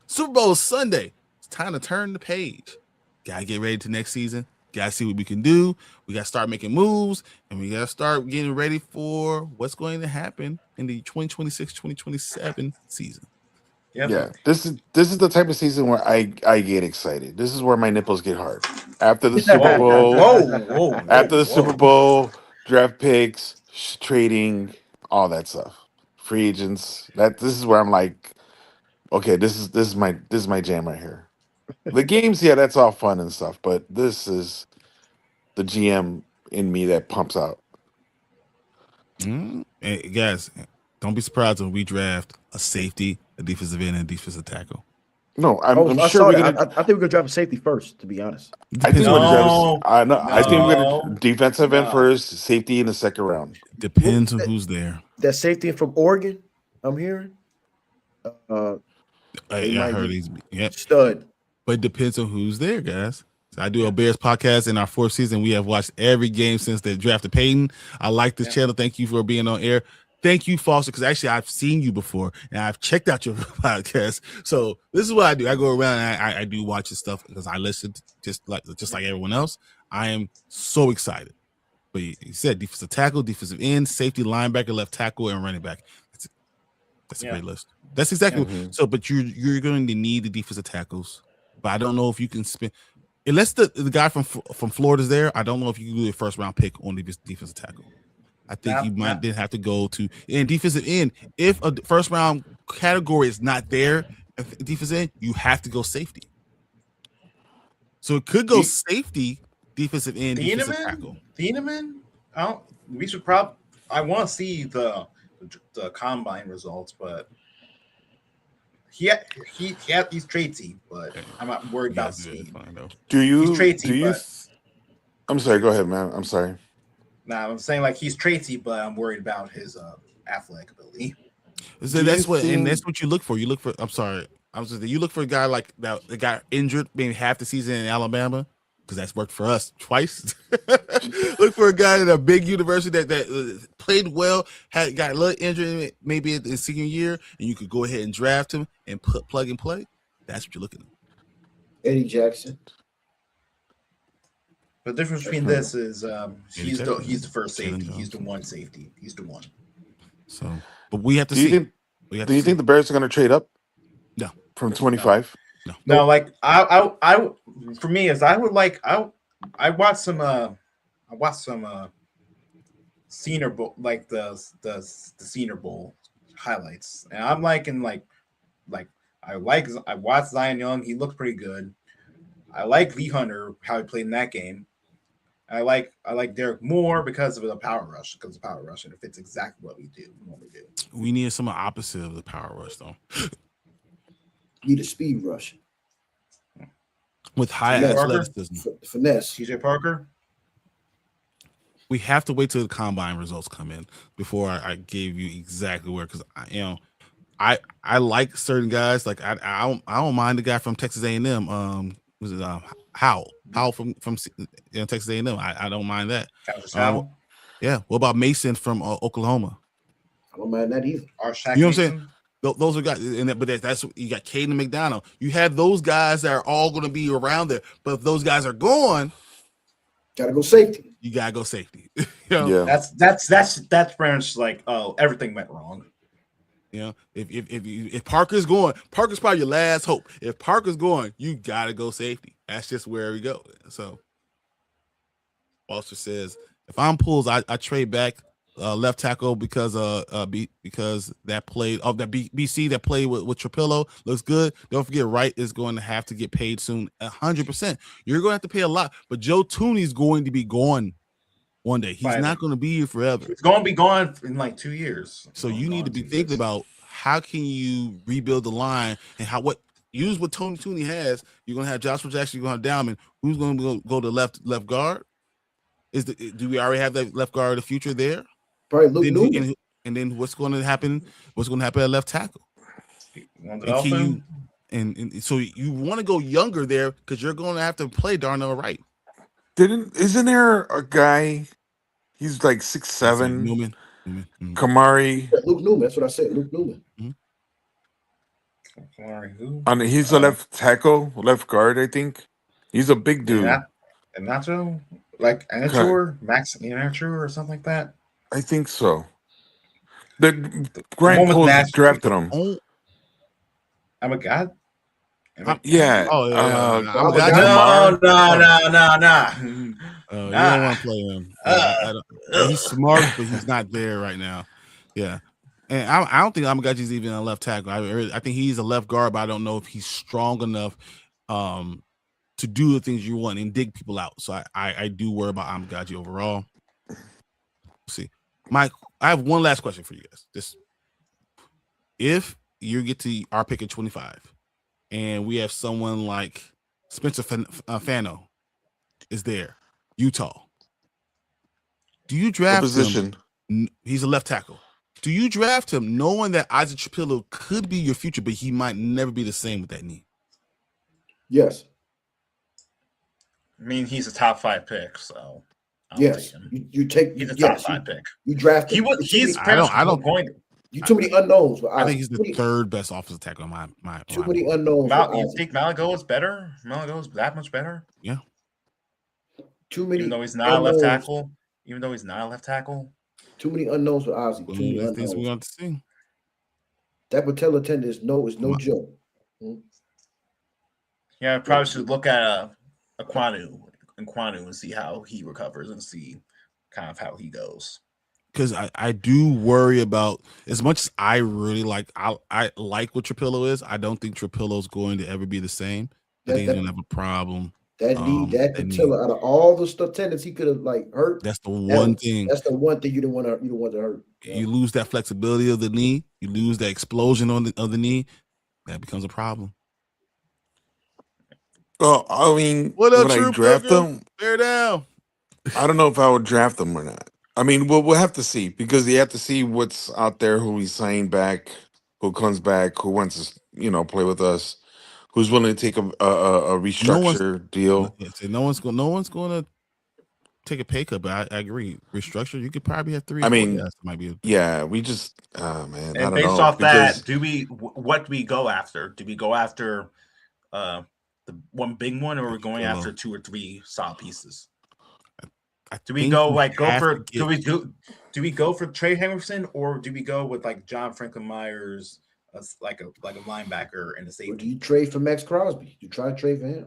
Speaker 3: Super Bowl is Sunday. It's time to turn the page. Gotta get ready to next season. Gotta see what we can do. We gotta start making moves, and we gotta start getting ready for what's going to happen in the 2026-2027 season.
Speaker 4: Yeah, this is the type of season where I get excited. This is where my nipples get hard. After the Super Bowl, after the Super Bowl, draft picks, trading, all that stuff, free agents. This is where I'm like, okay, this is my jam right here. The games, yeah, that's all fun and stuff, but this is the GM in me that pumps out.
Speaker 3: Hey, guys, don't be surprised when we draft a safety, a defensive end, and a defensive tackle.
Speaker 4: No, I'm sure we're gonna.
Speaker 6: I think we're gonna draft a safety first. To be honest,
Speaker 4: I think we're gonna defensive end first, safety in the second round.
Speaker 3: Depends on who's there.
Speaker 6: That safety from Oregon, I'm hearing.
Speaker 3: I heard he's
Speaker 6: stud.
Speaker 3: But it depends on who's there, guys. So I do a Bears podcast in our 4th season. We have watched every game since they drafted Peyton. I like this channel. Thank you for being on air. Thank you, Foster, because actually I've seen you before and I've checked out your podcast. So this is what I do. I go around and I do watch your stuff because I listen just like everyone else. I am so excited. But you said defensive tackle, defensive end, safety, linebacker, left tackle, and running back. That's a great list. That's exactly so. But you're going to need the defensive tackles. But I don't know if you can spend unless the guy from Florida's there. I don't know if you can do a 1st round pick on the defensive tackle. I think you might then have to go to defensive end. If a 1st round category is not there, defensive end, you have to go safety. So it could go safety, defensive end, defensive tackle.
Speaker 5: Thieneman? We should probably. I want to see the combine results, but. He's traitsy, but I'm not worried about speed.
Speaker 4: I'm sorry, go ahead, man. I'm sorry.
Speaker 5: I'm saying like he's traitsy, but I'm worried about his athletic ability.
Speaker 3: So that's what you look for. You look for. I'm sorry. You look for a guy like that got injured maybe half the season in Alabama because that's worked for us twice. Look for a guy at a big university that played well, got a little injury maybe in senior year, and you could go ahead and draft him and plug and play. That's what you're looking at.
Speaker 6: Eddie Jackson.
Speaker 5: The difference between this is he's the first safety. He's the one safety. He's the one.
Speaker 3: So, but we have to see.
Speaker 4: Do you think the Bears are going to trade up?
Speaker 3: No.
Speaker 4: From 25?
Speaker 5: No, like I for me is I watched some Senior Bowl, like the Senior Bowl highlights, and I'm liking like I watched Zion Young. He looks pretty good. I like Lee Hunter, how he played in that game. I like Derek Moore because of the power rush, and it fits exactly what we do.
Speaker 3: We need some opposite of the power rush, though.
Speaker 6: Need a speed rush
Speaker 3: with high athleticism.
Speaker 6: Finesse.
Speaker 5: TJ Parker.
Speaker 3: We have to wait till the combine results come in before I gave you exactly where, because I like certain guys. Like I don't mind the guy from Texas A&M. Was it Howell from Texas A&M? I don't mind that. Yeah. What about Mason from Oklahoma?
Speaker 6: I don't mind that either.
Speaker 3: You know what I'm saying? Those are guys, but that's you got Caden McDonald. You have those guys that are all going to be around there. But if those guys are gone,
Speaker 6: gotta go safety.
Speaker 3: You gotta go safety.
Speaker 5: Yeah, that's branch like, oh, everything went wrong.
Speaker 3: You know, if Parker's going, Parker's probably your last hope. If Parker's going, you gotta go safety. That's just where we go. So Foster says, if I'm Pools, I trade back left tackle because that played that BC that played with Trapillo looks good. Don't forget, Wright is going to have to get paid soon. 100%. You're going to have to pay a lot, but Joe Tooney's going to be gone one day. He's not going to be here forever.
Speaker 5: He's going to be gone in like 2 years.
Speaker 3: So you need to be thinking about how can you rebuild the line and use what Tony Tooney has. You're going to have Joshua Jackson. You're going to have Dowman. Who's going to go to left guard? Do we already have that left guard of the future there?
Speaker 6: Probably Luke Newman.
Speaker 3: And then what's going to happen? What's going to happen at left tackle? And so you want to go younger there because you're going to have to play Darnell Wright.
Speaker 4: Isn't there a guy? He's like 6'7".
Speaker 3: Newman.
Speaker 4: Kamari.
Speaker 6: Luke Newman. That's what I said. Luke Newman.
Speaker 5: Kamari who?
Speaker 4: He's a left tackle, left guard. I think he's a big dude.
Speaker 5: And Nacho, like Anatur, Max Anatur, or something like that.
Speaker 4: I think so. The Grant Cole drafted him.
Speaker 5: I'm a god.
Speaker 4: Yeah.
Speaker 3: Oh, yeah.
Speaker 5: No.
Speaker 3: You don't want to play him. He's smart, but he's not there right now. Yeah. And I don't think Amagaji's even a left tackle. I think he's a left guard, but I don't know if he's strong enough to do the things you want and dig people out. So I do worry about Amagaji overall. Let's see. Mike, I have one last question for you guys. Just if you get to our pick at 25 and we have someone like Spencer Fano is there, Utah. Do you draft him? He's a left tackle. Do you draft him knowing that Isaac Trapillo could be your future, but he might never be the same with that knee?
Speaker 6: Yes.
Speaker 5: I mean, he's a top 5 pick, so
Speaker 6: yes, you take.
Speaker 5: He's a top 5 pick.
Speaker 6: You draft him.
Speaker 3: I don't
Speaker 6: going. You too many unknowns.
Speaker 3: I think he's the third best offensive tackle.
Speaker 6: Too many unknowns.
Speaker 5: You think Malago is better? Malago is that much better?
Speaker 3: Yeah.
Speaker 6: Too many.
Speaker 5: Even though he's not a left tackle.
Speaker 6: Too many unknowns for Ozzie. Too many unknowns.
Speaker 3: Things we want to see.
Speaker 6: That patella tendon is no joke.
Speaker 5: Yeah, I probably should look at Aquanu and see how he recovers and see kind of how he goes.
Speaker 3: Because I do worry about, as much as I really like, I like what Trapillo is. I don't think Trapillo's going to ever be the same. I think he's going to have a problem.
Speaker 6: That patella, out of all the tendons he could have hurt.
Speaker 3: That's the one thing.
Speaker 6: That's the one thing you don't want to hurt. Yeah.
Speaker 3: You lose that flexibility of the knee. You lose that explosion of the knee. That becomes a problem.
Speaker 4: Well, I mean,
Speaker 3: would
Speaker 4: I draft them?
Speaker 3: Bear down.
Speaker 4: I don't know if I would draft them or not. I mean, we'll have to see, because you have to see what's out there, who we sign back, who comes back, who wants to, play with us, who's willing to take a restructure deal.
Speaker 3: No one's going to take a pay cut, but I agree. Restructure, you could probably have 3.
Speaker 4: Might be. We just, man.
Speaker 5: And
Speaker 4: I don't
Speaker 5: based
Speaker 4: know,
Speaker 5: off that, what do we go after? Do we go after the one big one, or are we going after 2 or 3 solid pieces? Do we go do we go for Trey Henderson, or do we go with John Franklin Myers, like a linebacker and a safety?
Speaker 6: Or do you trade for Max Crosby? You try to trade for him?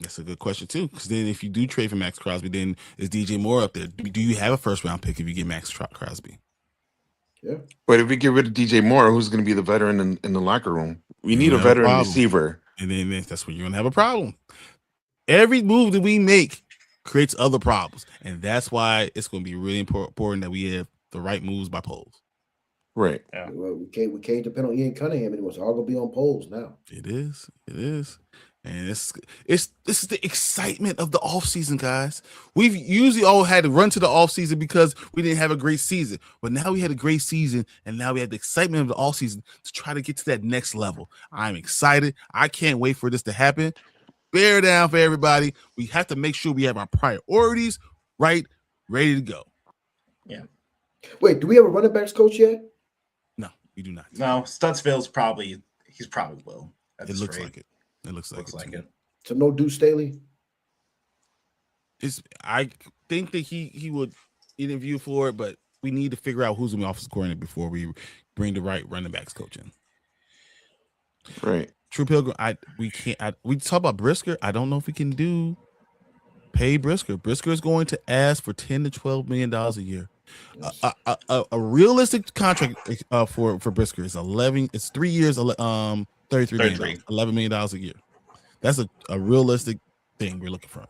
Speaker 3: That's a good question too. Because then, if you do trade for Max Crosby, then is DJ Moore up there? Do you have a first round pick if you get Max Crosby?
Speaker 6: Yeah.
Speaker 4: But if we get rid of DJ Moore, who's going to be the veteran in the locker room? We need a veteran receiver,
Speaker 3: and then that's where you're going to have a problem. Every move that we make creates other problems, and that's why it's going to be really important that we have the right moves by polls.
Speaker 4: Right.
Speaker 6: Yeah. Well, we can't depend on Ian Cunningham anymore. It's all gonna be on polls now.
Speaker 3: It is. And this is the excitement of the offseason, guys. We've usually all had to run to the offseason because we didn't have a great season. But now we had a great season, and now we had the excitement of the offseason to try to get to that next level. I'm excited. I can't wait for this to happen. Bear down for everybody. We have to make sure we have our priorities right, ready to go.
Speaker 5: Yeah.
Speaker 6: Wait, do we have a running backs coach yet?
Speaker 3: No, we do not.
Speaker 5: No, Stutzville's probably will.
Speaker 3: It looks like it. It looks like it.
Speaker 6: So no Deuce Staley?
Speaker 3: I think that he would interview for it, but we need to figure out who's going to be offensive coordinator before we bring the right running backs coach in.
Speaker 4: Right.
Speaker 3: True Pilgrim, we talk about Brisker. I don't know if we can pay Brisker. Brisker is going to ask for $10 to $12 million a year. A realistic contract for Brisker is 11. It's 3 years. $33 million, $11 million a year. That's a realistic thing we're looking for.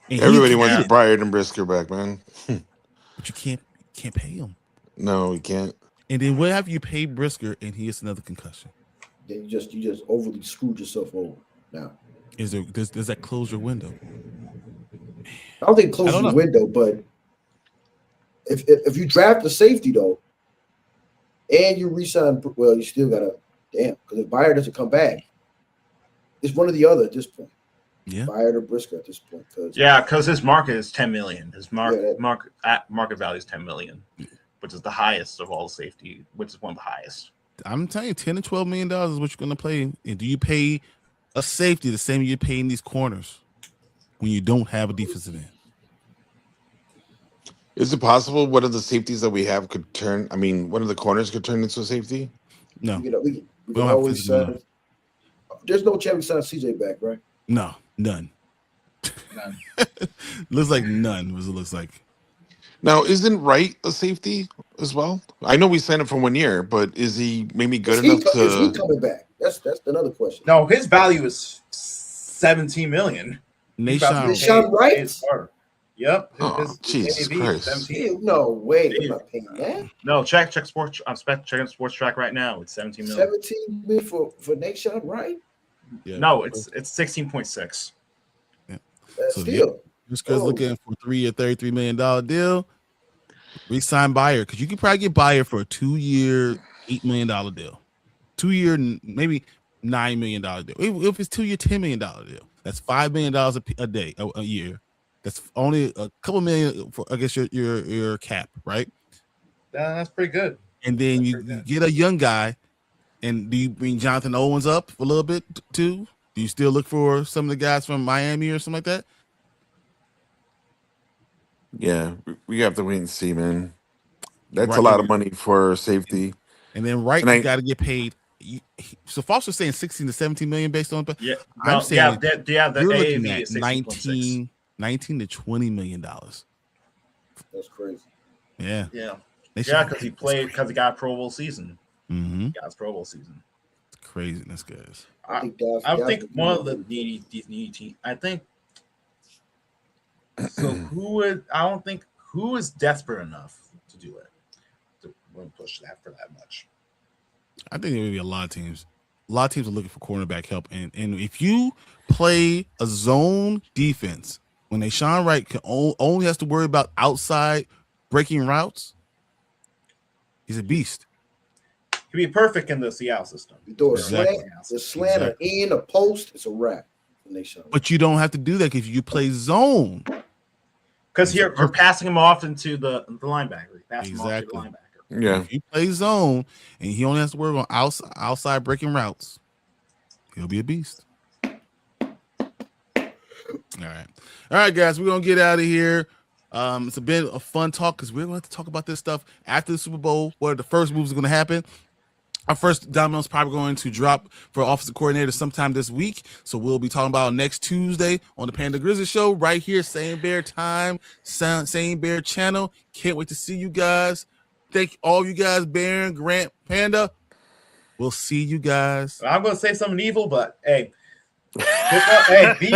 Speaker 3: And
Speaker 4: everybody wants to Bryard and Brisker back, man.
Speaker 3: But you can't pay him.
Speaker 4: No, you can't.
Speaker 3: And then what have you paid Brisker and he gets another concussion?
Speaker 6: Then you just overly screwed yourself over. Now,
Speaker 3: does that close your window?
Speaker 6: I don't think it closes the window, but if you draft a safety though, and you resign, well, you still gotta because if Byer doesn't come back, it's one or the other at this point.
Speaker 3: Yeah,
Speaker 6: Byer or Brisker at this point.
Speaker 5: Because his market is $10 million. His market value is $10 million, which is the highest of all safety, which is one of the highest.
Speaker 3: I'm telling you, $10 to $12 million is what you're going to pay. And do you pay a safety the same you're paying these corners when you don't have a defensive end?
Speaker 4: Is it possible one of the safeties that we have could turn? I mean, one of the corners could turn into a safety?
Speaker 3: No.
Speaker 6: We can always sign. There's no chance we sign CJ back, right?
Speaker 3: No, none. Looks like none. What it looks like.
Speaker 4: Now, isn't Wright a safety as well? I know we signed him for 1 year, but is he maybe good enough to?
Speaker 6: Is he coming back? That's another question.
Speaker 5: No, his value is $17 million.
Speaker 6: Nahshon Wright.
Speaker 5: Yep.
Speaker 4: Oh, Jesus Christ!
Speaker 6: No way. I'm not paying that.
Speaker 5: No, check sports. I'm checking Sports Track right now. It's $17 million.
Speaker 6: 17 million for Nahshon Wright?
Speaker 5: Yeah. No, it's 16.6.
Speaker 3: Yeah.
Speaker 6: So still.
Speaker 3: This guy's looking for a 3-year, $33 million deal. Resign Byer because you can probably get Byer for a 2-year, $8 million deal. 2-year, maybe $9 million deal. If it's 2-year, $10 million deal, that's $5 million a year. That's only a couple million for, I guess, your cap, right?
Speaker 5: That's pretty good.
Speaker 3: And then you get a young guy, and do you bring Jonathan Owens up a little bit too? Do you still look for some of the guys from Miami or something like that?
Speaker 4: Yeah, we have to wait and see, man. That's a lot of money for safety.
Speaker 3: And then you got to get paid. So Foster's saying 16 to 17 million based on.
Speaker 5: Yeah,
Speaker 3: I'm saying
Speaker 5: the
Speaker 3: you're looking
Speaker 5: AAV
Speaker 3: at 19 to $20 million.
Speaker 6: That's crazy.
Speaker 3: Yeah.
Speaker 5: Because he got a Pro Bowl season.
Speaker 3: Mm-hmm.
Speaker 5: He got his Pro Bowl season.
Speaker 3: It's craziness, guys.
Speaker 5: I think one of the needy teams. I think. So who is desperate enough to do it? To push that for that much.
Speaker 3: I think there will be a lot of teams. A lot of teams are looking for cornerback help, and if you play a zone defense when Nahshon Wright only has to worry about outside breaking routes, he's a beast.
Speaker 5: He'd be perfect in the Seattle system.
Speaker 6: You throw a slanter in a post, it's a wrap.
Speaker 3: But you don't have to do that if you play zone.
Speaker 5: Because you're passing him off into the linebacker.
Speaker 3: Exactly.
Speaker 4: Yeah.
Speaker 3: If you play zone and he only has to work on outside breaking routes, he'll be a beast. All right, guys, we're gonna get out of here. It's been a fun talk because we're going to talk about this stuff after the Super Bowl. What are the first moves going to happen? Our first domino is probably going to drop for offensive coordinator sometime this week. So we'll be talking about next Tuesday on the Panda Grizzly Show right here, same bear time, same bear channel. Can't wait to see you guys. Thank all you guys, Baron, Grant, Panda. We'll see you guys.
Speaker 5: I'm going to say something evil, but hey.
Speaker 3: Later.
Speaker 1: We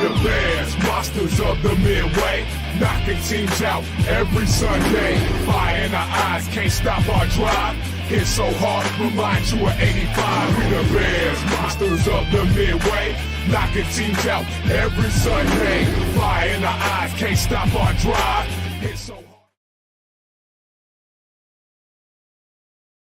Speaker 1: the Bears, monsters of the Midway. knocking teams out every Sunday. Fire in our eyes, can't stop our drive. Hit so hard, remind you of 85. We the Bears, monsters of the Midway, knocking teams out every Sunday. Fire in our eyes, can't stop our drive. Hit so hard.